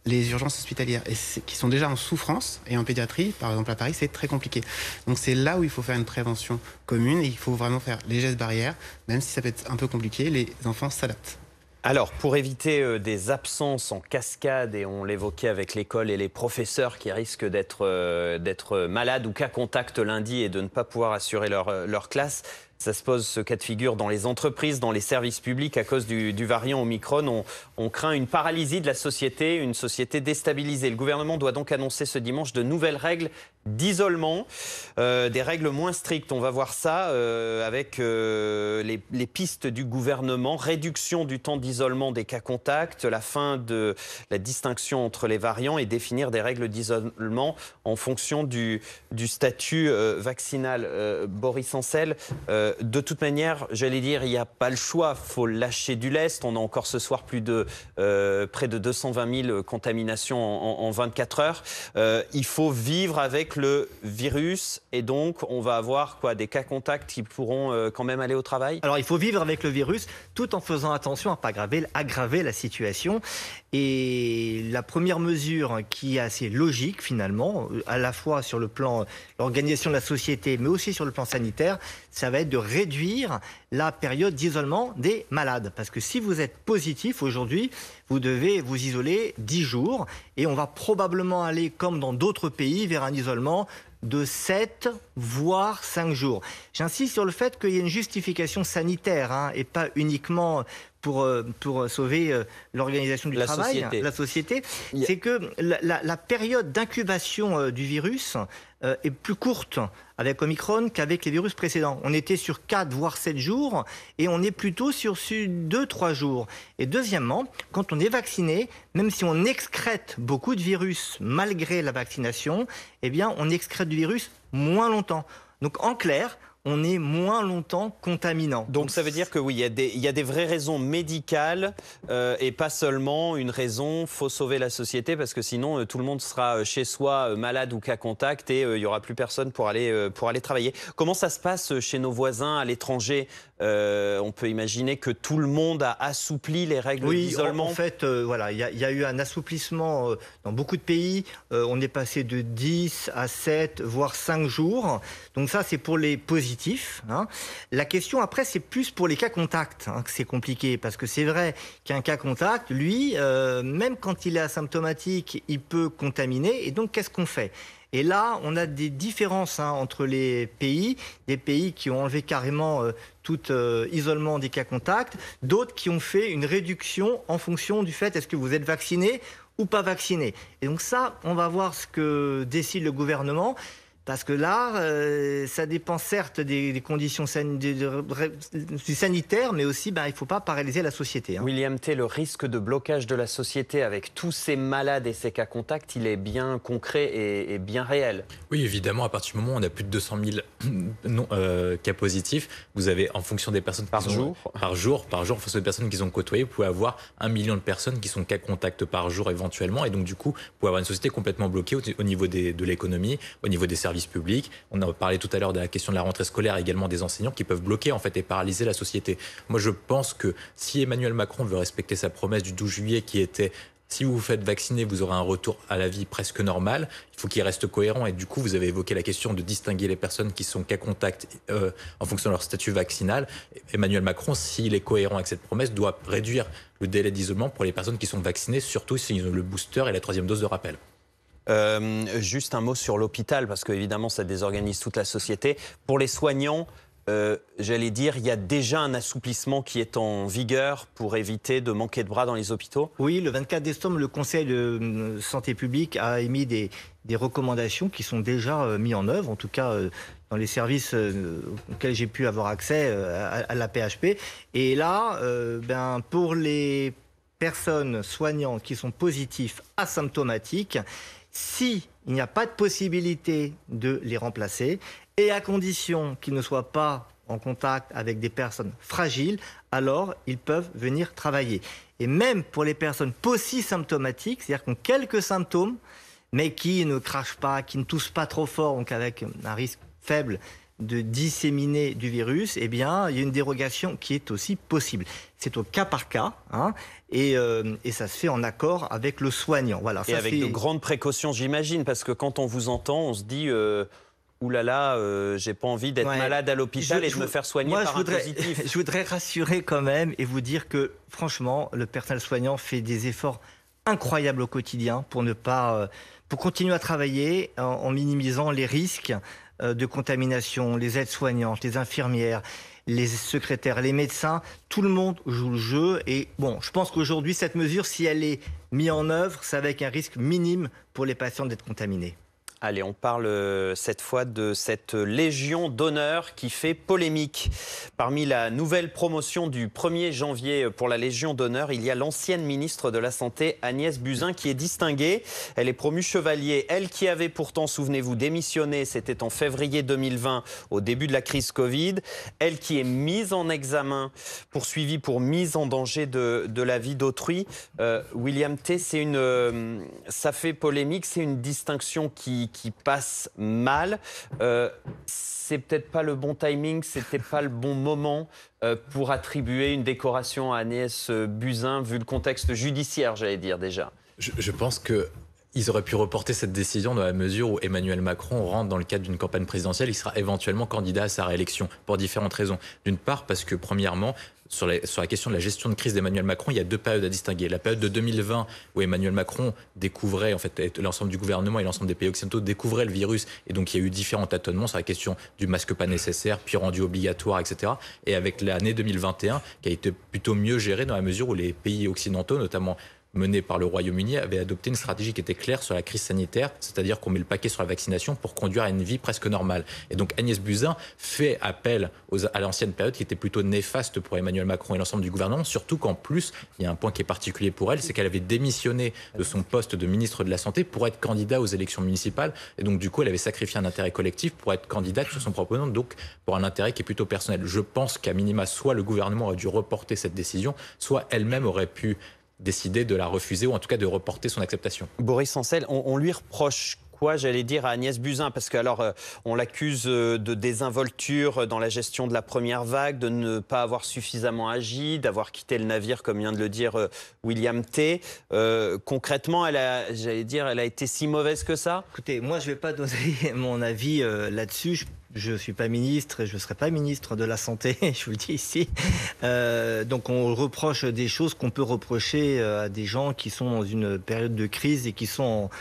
S17: les urgences hospitalières, qui sont déjà en souffrance. Et en pédiatrie, par exemple à Paris, c'est très compliqué. Donc c'est là où il faut faire une prévention commune, et il faut vraiment faire les gestes barrières. Même si ça peut être un peu compliqué, les enfants s'adaptent.
S1: Alors, pour éviter des absences en cascade, et on l'évoquait avec l'école et les professeurs qui risquent d'être malades ou cas contact lundi et de ne pas pouvoir assurer leur classe, ça se pose ce cas de figure dans les entreprises, dans les services publics à cause du variant Omicron. On craint une paralysie de la société, une société déstabilisée. Le gouvernement doit donc annoncer ce dimanche de nouvelles règles d'isolement, des règles moins strictes. On va voir ça avec les pistes du gouvernement. Réduction du temps d'isolement des cas contacts, la fin de la distinction entre les variants et définir des règles d'isolement en fonction du statut vaccinal. Boris Ancel, de toute manière, j'allais dire, il n'y a pas le choix, il faut lâcher du lest. On a encore ce soir près de 220 000 contaminations en 24 heures. Il faut vivre avec le virus, et donc on va avoir des cas contacts qui pourront quand même aller au travail?
S16: Alors il faut vivre avec le virus tout en faisant attention à ne pas aggraver la situation. Et la première mesure qui est assez logique finalement, à la fois sur le plan l'organisation de la société, mais aussi sur le plan sanitaire, ça va être de réduire la période d'isolement des malades. Parce que si vous êtes positif aujourd'hui, vous devez vous isoler 10 jours. Et on va probablement aller, comme dans d'autres pays, vers un isolement de 7 voire 5 jours. J'insiste sur le fait qu'il y a une justification sanitaire, et pas uniquement pour sauver l'organisation du travail, la société. C'est que la période d'incubation du virus est plus courte avec Omicron qu'avec les virus précédents. On était sur 4 voire 7 jours et on est plutôt sur 2-3 jours. Et deuxièmement, quand on est vacciné, même si on excrète beaucoup de virus malgré la vaccination, eh bien on excrète du virus moins longtemps. Donc en clair, on est moins longtemps contaminant.
S1: Donc ça veut dire que oui, il y a des vraies raisons médicales et pas seulement une raison, faut sauver la société, parce que sinon tout le monde sera chez soi malade ou cas contact et il n'y aura plus personne pour aller travailler. Comment ça se passe chez nos voisins à l'étranger? On peut imaginer que tout le monde a assoupli les règles d'isolement.
S16: En fait, voilà, il y a eu un assouplissement dans beaucoup de pays. On est passé de 10 à 7, voire 5 jours. Donc ça, c'est pour les positifs. La question après, c'est plus pour les cas contacts que c'est compliqué, parce que c'est vrai qu'un cas contact, lui, même quand il est asymptomatique, il peut contaminer. Et donc, qu'est-ce qu'on fait? Et là, on a des différences entre les pays, des pays qui ont enlevé carrément tout isolement des cas contacts, d'autres qui ont fait une réduction en fonction du fait est-ce que vous êtes vacciné ou pas vacciné. Et donc ça, on va voir ce que décide le gouvernement. Parce que là, ça dépend certes des conditions sanitaires, mais aussi, il ne faut pas paralyser la société.
S1: William T, le risque de blocage de la société avec tous ces malades et ces cas contacts, il est bien concret et bien réel.
S5: Oui, évidemment, à partir du moment où on a plus de 200 000 cas positifs, vous avez, en fonction des personnes par jour, en fonction des personnes qu'ils ont côtoyées, vous pouvez avoir 1 million de personnes qui sont cas contacts par jour éventuellement, et donc du coup, vous pouvez avoir une société complètement bloquée au niveau de l'économie, au niveau des services services publics. On a parlé tout à l'heure de la question de la rentrée scolaire, également des enseignants qui peuvent bloquer en fait et paralyser la société. Moi, je pense que si Emmanuel Macron veut respecter sa promesse du 12 juillet qui était si vous vous faites vacciner, vous aurez un retour à la vie presque normal. Il faut qu'il reste cohérent. Et du coup, vous avez évoqué la question de distinguer les personnes qui sont cas contact en fonction de leur statut vaccinal. Emmanuel Macron, s'il est cohérent avec cette promesse, doit réduire le délai d'isolement pour les personnes qui sont vaccinées, surtout s'ils ont le booster et la 3e dose de rappel.
S1: Juste un mot sur l'hôpital, parce qu'évidemment, ça désorganise toute la société. Pour les soignants, j'allais dire, il y a déjà un assouplissement qui est en vigueur pour éviter de manquer de bras dans les hôpitaux.
S16: Oui, le 24 décembre, le Conseil de santé publique a émis des recommandations qui sont déjà mises en œuvre, en tout cas dans les services auxquels j'ai pu avoir accès à la PHP. Et là, pour les personnes soignantes qui sont positifs asymptomatiques, s'il n'y a pas de possibilité de les remplacer, et à condition qu'ils ne soient pas en contact avec des personnes fragiles, alors ils peuvent venir travailler. Et même pour les personnes polysymptomatiques, c'est-à-dire qui ont quelques symptômes, mais qui ne crachent pas, qui ne toussent pas trop fort, donc avec un risque faible de disséminer du virus, eh bien, il y a une dérogation qui est aussi possible. C'est au cas par cas, hein, et ça se fait en accord avec le soignant. Voilà,
S1: et
S16: ça
S1: avec de grandes précautions, j'imagine, parce que quand on vous entend, on se dit... Ouh là là, j'ai pas envie d'être malade à l'hôpital et de me faire soigner par un positif.
S16: Je voudrais rassurer quand même et vous dire que, franchement, le personnel soignant fait des efforts incroyables au quotidien pour continuer à travailler en minimisant les risques de contamination, les aides-soignantes, les infirmières, les secrétaires, les médecins, tout le monde joue le jeu. Et bon, je pense qu'aujourd'hui, cette mesure, si elle est mise en œuvre, c'est avec un risque minime pour les patients d'être contaminés.
S1: Allez, on parle cette fois de cette Légion d'honneur qui fait polémique. Parmi la nouvelle promotion du 1er janvier pour la Légion d'honneur, il y a l'ancienne ministre de la Santé, Agnès Buzyn, qui est distinguée. Elle est promue chevalier. Elle qui avait pourtant, souvenez-vous, démissionné, c'était en février 2020, au début de la crise Covid. Elle qui est mise en examen, poursuivie pour mise en danger de la vie d'autrui. William T, ça fait polémique, c'est une distinction qui passe mal. C'est peut-être pas le bon timing, c'était pas le bon moment pour attribuer une décoration à Agnès Buzyn, vu le contexte judiciaire, j'allais dire déjà.
S5: Je pense que ils auraient pu reporter cette décision dans la mesure où Emmanuel Macron rentre dans le cadre d'une campagne présidentielle. Il sera éventuellement candidat à sa réélection pour différentes raisons. D'une part, parce que premièrement, sur la question de la gestion de crise d'Emmanuel Macron, il y a deux périodes à distinguer. La période de 2020 où Emmanuel Macron découvrait, en fait, l'ensemble du gouvernement et l'ensemble des pays occidentaux découvraient le virus. Et donc, il y a eu différents tâtonnements sur la question du masque pas nécessaire, puis rendu obligatoire, etc. Et avec l'année 2021, qui a été plutôt mieux gérée dans la mesure où les pays occidentaux, notamment menée par le Royaume-Uni, avait adopté une stratégie qui était claire sur la crise sanitaire, c'est-à-dire qu'on met le paquet sur la vaccination pour conduire à une vie presque normale. Et donc Agnès Buzyn fait appel à l'ancienne période qui était plutôt néfaste pour Emmanuel Macron et l'ensemble du gouvernement, surtout qu'en plus, il y a un point qui est particulier pour elle, c'est qu'elle avait démissionné de son poste de ministre de la Santé pour être candidat aux élections municipales. Et donc du coup, elle avait sacrifié un intérêt collectif pour être candidate sur son propre nom, donc pour un intérêt qui est plutôt personnel. Je pense qu'à minima, soit le gouvernement aurait dû reporter cette décision, soit elle-même aurait pu décider de la refuser ou en tout cas de reporter son acceptation.
S1: Boris Ancel, on lui reproche quoi, j'allais dire, à Agnès Buzyn? Parce que alors, on l'accuse de désinvolture dans la gestion de la première vague, de ne pas avoir suffisamment agi, d'avoir quitté le navire, comme vient de le dire William T. Concrètement, elle a été si mauvaise que ça?
S16: Écoutez, moi je ne vais pas donner mon avis là-dessus. Je ne suis pas ministre et je ne serai pas ministre de la Santé, je vous le dis ici. Donc on reproche des choses qu'on peut reprocher à des gens qui sont dans une période de crise et qui sont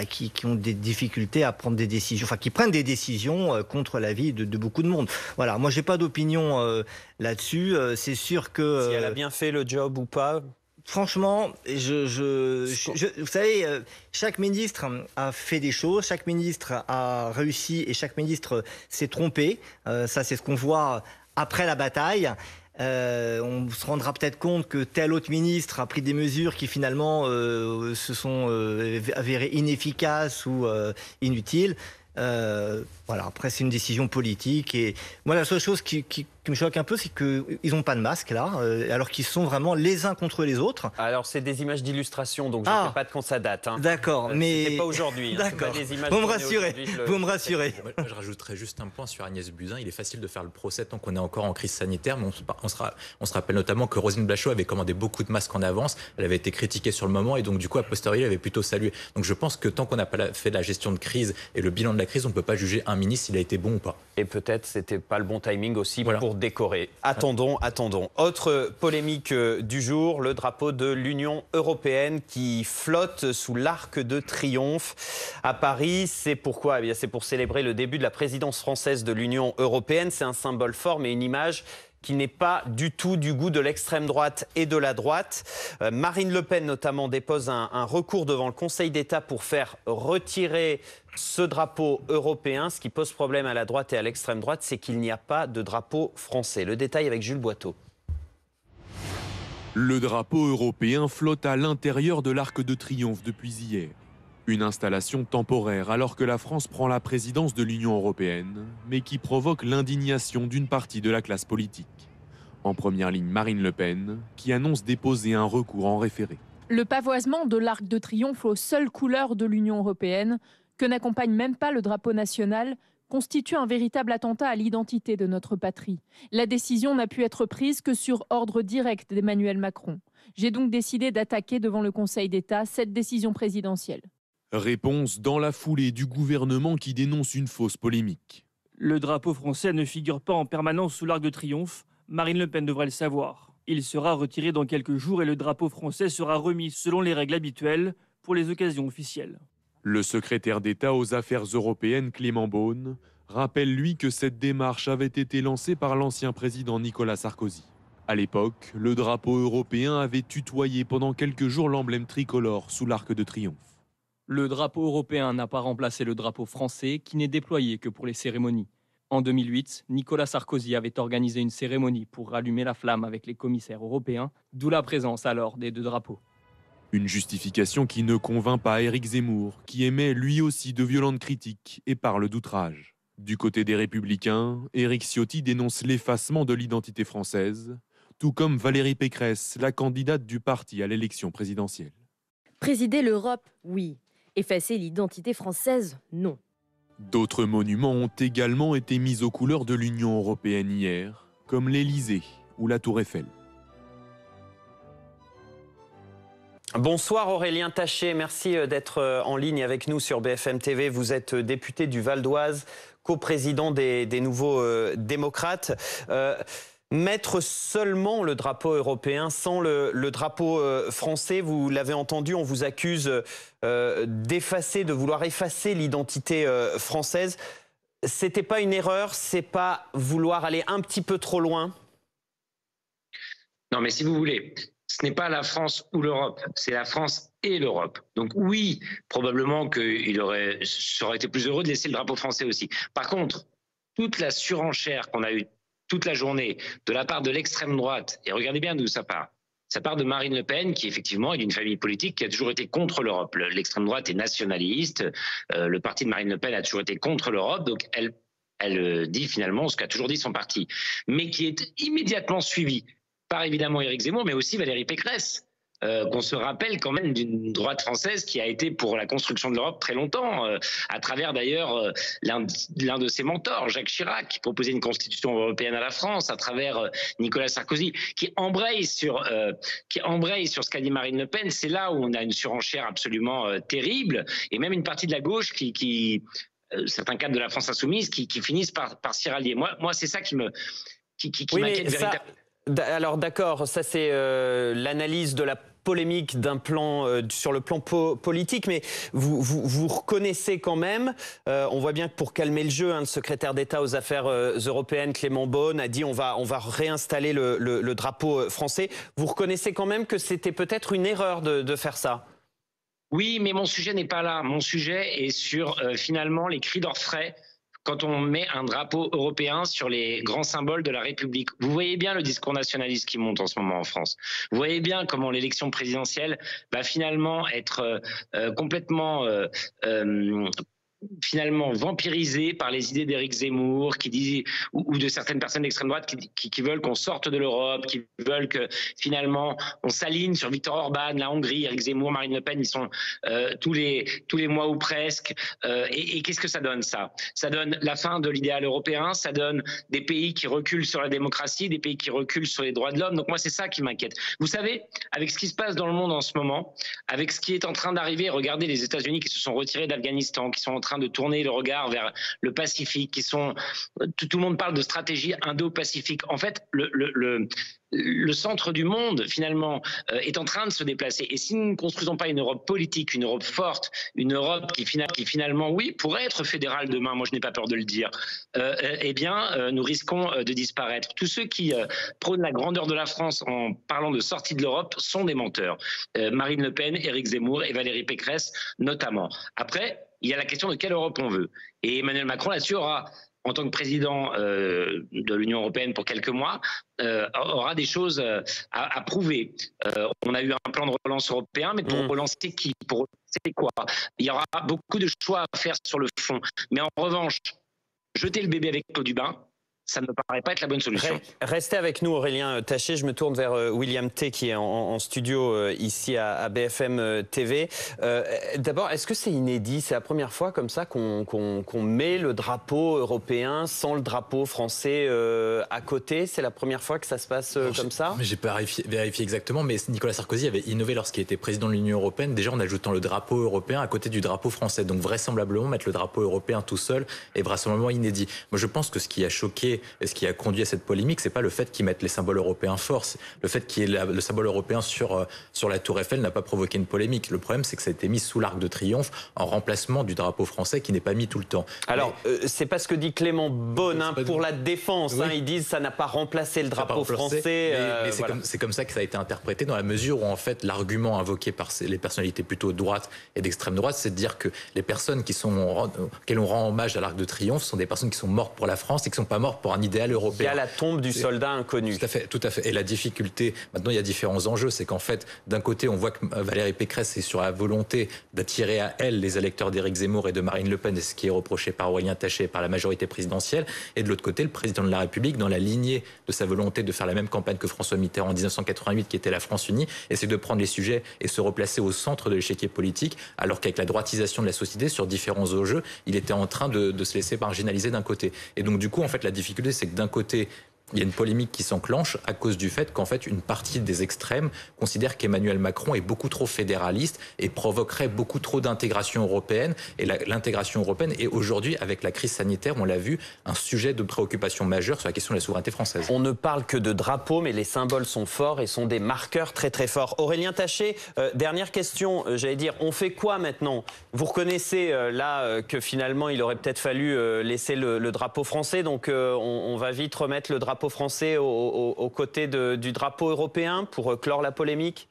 S16: qui ont des difficultés à prendre des décisions, enfin qui prennent des décisions contre la vie de beaucoup de monde. Voilà, moi j'ai pas d'opinion là-dessus. C'est sûr que...
S1: Si elle a bien fait le job ou pas?
S16: Franchement, vous savez, chaque ministre a fait des choses, chaque ministre a réussi et chaque ministre s'est trompé. Ça, c'est ce qu'on voit après la bataille. On se rendra peut-être compte que tel autre ministre a pris des mesures qui finalement se sont avérées inefficaces ou inutiles. Voilà, après c'est une décision politique et moi la seule chose que qui me choque un peu, c'est qu'ils n'ont pas de masque là, alors qu'ils sont vraiment les uns contre les autres.
S1: Alors c'est des images d'illustration, donc je ne sais pas de quand ça date. Hein.
S16: D'accord, mais
S1: c'est pas aujourd'hui. Hein,
S16: d'accord.
S1: Pas des images
S16: vous me rassurez. Vous me rassurez.
S5: Moi, je rajouterais juste un point sur Agnès Buzyn. Il est facile de faire le procès tant qu'on est encore en crise sanitaire, mais on se rappelle notamment que Roselyne Bachelot avait commandé beaucoup de masques en avance. Elle avait été critiquée sur le moment et donc du coup a posteriori elle avait plutôt salué. Donc je pense que tant qu'on n'a pas fait la gestion de crise et le bilan de la crise, on ne peut pas juger un ministre s'il a été bon ou pas.
S1: Et peut-être c'était pas le bon timing aussi pour décorer. Attendons. Autre polémique du jour, le drapeau de l'Union européenne qui flotte sous l'Arc de Triomphe à Paris. C'est pourquoi ? Eh bien, c'est pour célébrer le début de la présidence française de l'Union européenne. C'est un symbole fort, mais une image qui n'est pas du tout du goût de l'extrême droite et de la droite. Marine Le Pen, notamment, dépose un recours devant le Conseil d'État pour faire retirer ce drapeau européen. Ce qui pose problème à la droite et à l'extrême droite, c'est qu'il n'y a pas de drapeau français. Le détail avec Jules Boiteau.
S24: Le drapeau européen flotte à l'intérieur de l'Arc de Triomphe depuis hier. Une installation temporaire alors que la France prend la présidence de l'Union européenne, mais qui provoque l'indignation d'une partie de la classe politique. En première ligne, Marine Le Pen, qui annonce déposer un recours en référé.
S7: Le pavoisement de l'Arc de Triomphe aux seules couleurs de l'Union européenne, que n'accompagne même pas le drapeau national, constitue un véritable attentat à l'identité de notre patrie. La décision n'a pu être prise que sur ordre direct d'Emmanuel Macron. J'ai donc décidé d'attaquer devant le Conseil d'État cette décision présidentielle.
S24: Réponse dans la foulée du gouvernement qui dénonce une fausse polémique.
S11: Le drapeau français ne figure pas en permanence sous l'Arc de Triomphe. Marine Le Pen devrait le savoir. Il sera retiré dans quelques jours et le drapeau français sera remis selon les règles habituelles pour les occasions officielles.
S24: Le secrétaire d'État aux Affaires européennes Clément Beaune rappelle lui que cette démarche avait été lancée par l'ancien président Nicolas Sarkozy. À l'époque, le drapeau européen avait tutoyé pendant quelques jours l'emblème tricolore sous l'Arc de Triomphe.
S20: Le drapeau européen n'a pas remplacé le drapeau français qui n'est déployé que pour les cérémonies. En 2008, Nicolas Sarkozy avait organisé une cérémonie pour rallumer la flamme avec les commissaires européens, d'où la présence alors des deux drapeaux.
S24: Une justification qui ne convainc pas Éric Zemmour, qui émet lui aussi de violentes critiques et parle d'outrage. Du côté des Républicains, Éric Ciotti dénonce l'effacement de l'identité française, tout comme Valérie Pécresse, la candidate du parti à l'élection présidentielle.
S22: Présider l'Europe, oui. Effacer l'identité française, non.
S24: D'autres monuments ont également été mis aux couleurs de l'Union européenne hier, comme l'Élysée ou la Tour Eiffel.
S1: Bonsoir Aurélien Taché, merci d'être en ligne avec nous sur BFM TV. Vous êtes député du Val d'Oise, coprésident des Nouveaux Démocrates. Mettre seulement le drapeau européen sans le drapeau français, vous l'avez entendu, on vous accuse de vouloir effacer l'identité française. C'était pas une erreur, c'est pas vouloir aller un petit peu trop loin?
S23: Non, mais si vous voulez, ce n'est pas la France ou l'Europe, c'est la France et l'Europe. Donc oui, probablement que ça aurait été plus heureux de laisser le drapeau français aussi. Par contre, toute la surenchère qu'on a eue toute la journée de la part de l'extrême droite, et regardez bien d'où ça part. Ça part de Marine Le Pen, qui effectivement est d'une famille politique qui a toujours été contre l'Europe. L'extrême droite est nationaliste, le parti de Marine Le Pen a toujours été contre l'Europe, donc elle dit finalement ce qu'a toujours dit son parti, mais qui est immédiatement suivi par évidemment Éric Zemmour, mais aussi Valérie Pécresse. Qu'on se rappelle quand même d'une droite française qui a été pour la construction de l'Europe très longtemps, à travers d'ailleurs l'un de ses mentors, Jacques Chirac, qui proposait une constitution européenne à la France, à travers Nicolas Sarkozy, qui embraye sur ce qu'a dit Marine Le Pen. C'est là où on a une surenchère absolument terrible, et même une partie de la gauche certains cadres de la France insoumise qui finissent par s'y rallier. Moi, c'est ça qui m'inquiète véritablement.
S1: Alors d'accord, ça c'est l'analyse de la polémique sur le plan politique, mais vous reconnaissez quand même, on voit bien que pour calmer le jeu, le secrétaire d'État aux Affaires européennes, Clément Beaune, a dit on va réinstaller le drapeau français. Vous reconnaissez quand même que c'était peut-être une erreur de faire ça?
S23: Oui, mais mon sujet n'est pas là. Mon sujet est sur finalement les cris d'orfraie quand on met un drapeau européen sur les grands symboles de la République. Vous voyez bien le discours nationaliste qui monte en ce moment en France. Vous voyez bien comment l'élection présidentielle va finalement être complètement finalement vampirisé par les idées d'Éric Zemmour ou de certaines personnes d'extrême droite qui veulent qu'on sorte de l'Europe, qui veulent que finalement on s'aligne sur Viktor Orban, la Hongrie, Éric Zemmour, Marine Le Pen, ils sont tous les mois ou presque. Et qu'est-ce que ça donne, ça? Ça donne la fin de l'idéal européen, ça donne des pays qui reculent sur la démocratie, des pays qui reculent sur les droits de l'homme. Donc moi, c'est ça qui m'inquiète. Vous savez, avec ce qui se passe dans le monde en ce moment, avec ce qui est en train d'arriver, regardez les États-Unis qui se sont retirés d'Afghanistan, qui sont en train de tourner le regard vers le Pacifique, tout le monde parle de stratégie indo-pacifique. En fait, le centre du monde, finalement, est en train de se déplacer. Et si nous ne construisons pas une Europe politique, une Europe forte, une Europe qui finalement, oui, pourrait être fédérale demain, moi je n'ai pas peur de le dire, eh bien, nous risquons de disparaître. Tous ceux qui prônent la grandeur de la France en parlant de sortie de l'Europe sont des menteurs. Marine Le Pen, Éric Zemmour et Valérie Pécresse, notamment. Après, il y a la question de quelle Europe on veut. Et Emmanuel Macron, là-dessus, en tant que président de l'Union européenne pour quelques mois, aura des choses à prouver. On a eu un plan de relance européen, mais pour relancer qui? Pour relancer quoi? Il y aura beaucoup de choix à faire sur le fond. Mais en revanche, jeter le bébé avec l'eau du bain, ça ne me paraît pas être la bonne solution.
S1: Restez avec nous, Aurélien Taché. Je me tourne vers William T, qui est en studio ici à BFM TV. D'abord, est-ce que c'est inédit? C'est la première fois comme ça qu'on met le drapeau européen sans le drapeau français à côté? C'est la première fois que ça se passe comme ça?
S5: J'ai pas vérifié exactement, mais Nicolas Sarkozy avait innové lorsqu'il était président de l'Union européenne, déjà en ajoutant le drapeau européen à côté du drapeau français. Donc vraisemblablement, mettre le drapeau européen tout seul est vraisemblablement inédit. Moi, je pense que ce qui a choqué et ce qui a conduit à cette polémique, c'est pas le fait qu'ils mettent les symboles européens forts. Le fait qu'il y ait le symbole européen sur la Tour Eiffel n'a pas provoqué une polémique. Le problème, c'est que ça a été mis sous l'Arc de Triomphe en remplacement du drapeau français qui n'est pas mis tout le temps.
S1: Alors, c'est pas ce que dit Clément Beaune pour la défense. Oui. Ils disent que ça n'a pas remplacé le drapeau français.
S5: Mais c'est comme ça que ça a été interprété, dans la mesure où, en fait, l'argument invoqué par les personnalités plutôt de droite et d'extrême droite, c'est de dire que les personnes auxquelles on rend hommage à l'Arc de Triomphe sont des personnes qui sont mortes pour la France et qui ne sont pas mortes pour un idéal européen.
S1: Il y a la tombe du soldat inconnu.
S5: Tout à fait. Et la difficulté, maintenant il y a différents enjeux, c'est qu'en fait, d'un côté, on voit que Valérie Pécresse est sur la volonté d'attirer à elle les électeurs d'Éric Zemmour et de Marine Le Pen, et ce qui est reproché par Aurélien Taché et par la majorité présidentielle. Et de l'autre côté, le président de la République, dans la lignée de sa volonté de faire la même campagne que François Mitterrand en 1988, qui était la France unie, essaie de prendre les sujets et se replacer au centre de l'échiquier politique, alors qu'avec la droitisation de la société, sur différents enjeux, il était en train de se laisser marginaliser d'un côté. Et donc du coup, en fait, la difficulté, c'est que d'un côté, il y a une polémique qui s'enclenche à cause du fait qu'en fait, une partie des extrêmes considère qu'Emmanuel Macron est beaucoup trop fédéraliste et provoquerait beaucoup trop d'intégration européenne. Et l'intégration européenne est aujourd'hui, avec la crise sanitaire, on l'a vu, un sujet de préoccupation majeure sur la question de la souveraineté française.
S1: On ne parle que de drapeaux, mais les symboles sont forts et sont des marqueurs très très forts. Aurélien Taché, dernière question, j'allais dire, on fait quoi maintenant? Vous reconnaissez là que finalement, il aurait peut-être fallu laisser le drapeau français, donc on va vite remettre le drapeau français aux côtés du drapeau européen pour clore la polémique?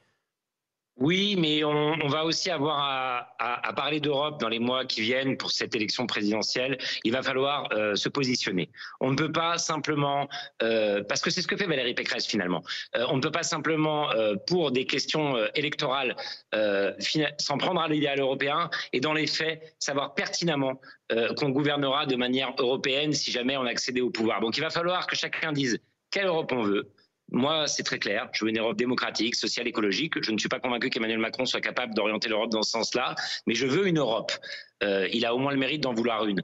S23: Oui, mais on va aussi avoir à parler d'Europe dans les mois qui viennent pour cette élection présidentielle. Il va falloir se positionner. On ne peut pas simplement, parce que c'est ce que fait Valérie Pécresse finalement, on ne peut pas simplement, pour des questions électorales, s'en prendre à l'idéal européen et dans les faits, savoir pertinemment qu'on gouvernera de manière européenne si jamais on accédait au pouvoir. Donc il va falloir que chacun dise quelle Europe on veut. Moi, c'est très clair. Je veux une Europe démocratique, sociale, écologique. Je ne suis pas convaincu qu'Emmanuel Macron soit capable d'orienter l'Europe dans ce sens-là, mais je veux une Europe. Il a au moins le mérite d'en vouloir une.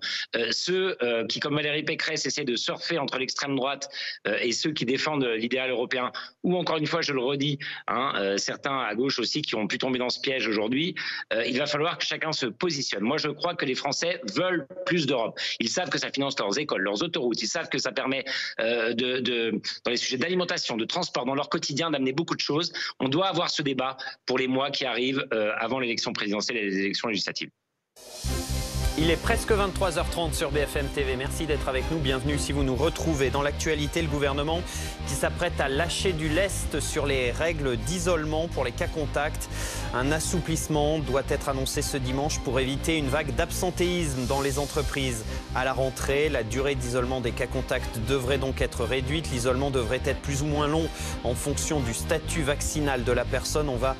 S23: Ceux qui, comme Valérie Pécresse, essaient de surfer entre l'extrême droite et ceux qui défendent l'idéal européen, ou encore une fois, je le redis, certains à gauche aussi qui ont pu tomber dans ce piège aujourd'hui, il va falloir que chacun se positionne. Moi, je crois que les Français veulent plus d'Europe. Ils savent que ça finance leurs écoles, leurs autoroutes. Ils savent que ça permet, dans les sujets d'alimentation, de transport, dans leur quotidien, d'amener beaucoup de choses. On doit avoir ce débat pour les mois qui arrivent avant l'élection présidentielle et les élections législatives.
S1: Il est presque 23h30 sur BFM TV. Merci d'être avec nous. Bienvenue si vous nous retrouvez. Dans l'actualité, le gouvernement qui s'apprête à lâcher du lest sur les règles d'isolement pour les cas contacts. Un assouplissement doit être annoncé ce dimanche pour éviter une vague d'absentéisme dans les entreprises. À la rentrée, la durée d'isolement des cas contacts devrait donc être réduite. L'isolement devrait être plus ou moins long en fonction du statut vaccinal de la personne. On va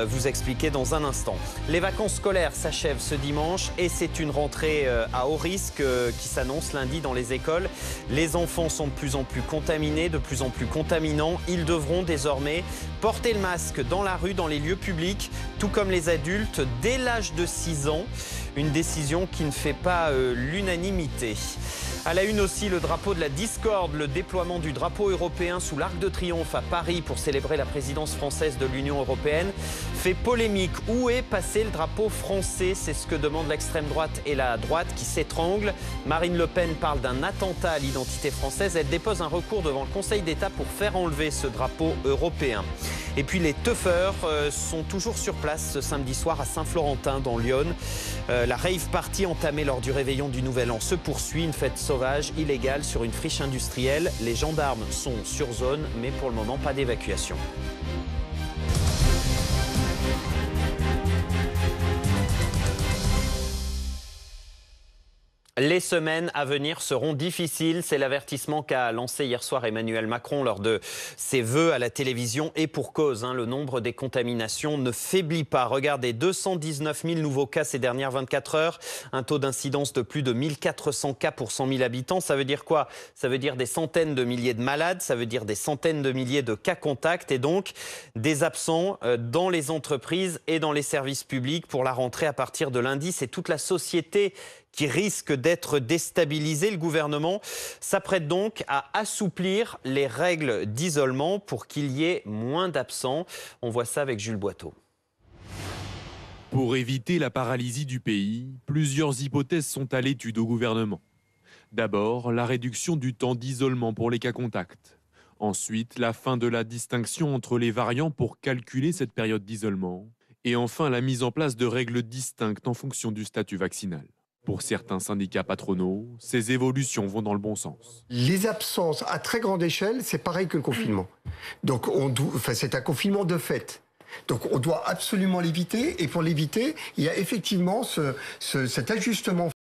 S1: vous expliquer dans un instant. Les vacances scolaires s'achèvent ce dimanche et c'est une rentrée à haut risque qui s'annonce lundi dans les écoles. Les enfants sont de plus en plus contaminés, de plus en plus contaminants. Ils devront désormais porter le masque dans la rue, dans les lieux publics, tout comme les adultes, dès l'âge de 6 ans. Une décision qui ne fait pas l'unanimité. À la une aussi, le drapeau de la discorde, le déploiement du drapeau européen sous l'Arc de Triomphe à Paris pour célébrer la présidence française de l'Union européenne fait polémique. Où est passé le drapeau français? C'est ce que demande l'extrême droite et la droite qui s'étranglent. Marine Le Pen parle d'un attentat à l'identité française. Elle dépose un recours devant le Conseil d'État pour faire enlever ce drapeau européen. Et puis les teufeurs sont toujours sur place ce samedi soir à Saint-Florentin dans l'Yonne. La rave party entamée lors du réveillon du Nouvel An se poursuit. Une fête sauvage, illégale sur une friche industrielle. Les gendarmes sont sur zone, mais pour le moment pas d'évacuation. Les semaines à venir seront difficiles. C'est l'avertissement qu'a lancé hier soir Emmanuel Macron lors de ses vœux à la télévision. Et pour cause, le nombre des contaminations ne faiblit pas. Regardez, 219 000 nouveaux cas ces dernières 24 heures. Un taux d'incidence de plus de 1400 cas pour 100 000 habitants. Ça veut dire quoi? Ça veut dire des centaines de milliers de malades. Ça veut dire des centaines de milliers de cas contacts. Et donc des absents dans les entreprises et dans les services publics pour la rentrée à partir de lundi. C'est toute la société qui risque d'être déstabilisé. Le gouvernement s'apprête donc à assouplir les règles d'isolement pour qu'il y ait moins d'absents. On voit ça avec Jules Boiteau.
S24: Pour éviter la paralysie du pays, plusieurs hypothèses sont à l'étude au gouvernement. D'abord, la réduction du temps d'isolement pour les cas contacts. Ensuite, la fin de la distinction entre les variants pour calculer cette période d'isolement. Et enfin, la mise en place de règles distinctes en fonction du statut vaccinal. Pour certains syndicats patronaux, ces évolutions vont dans le bon sens.
S12: Les absences à très grande échelle, c'est pareil que le confinement. Donc c'est un confinement de fait. Donc on doit absolument l'éviter. Et pour l'éviter, il y a effectivement cet ajustement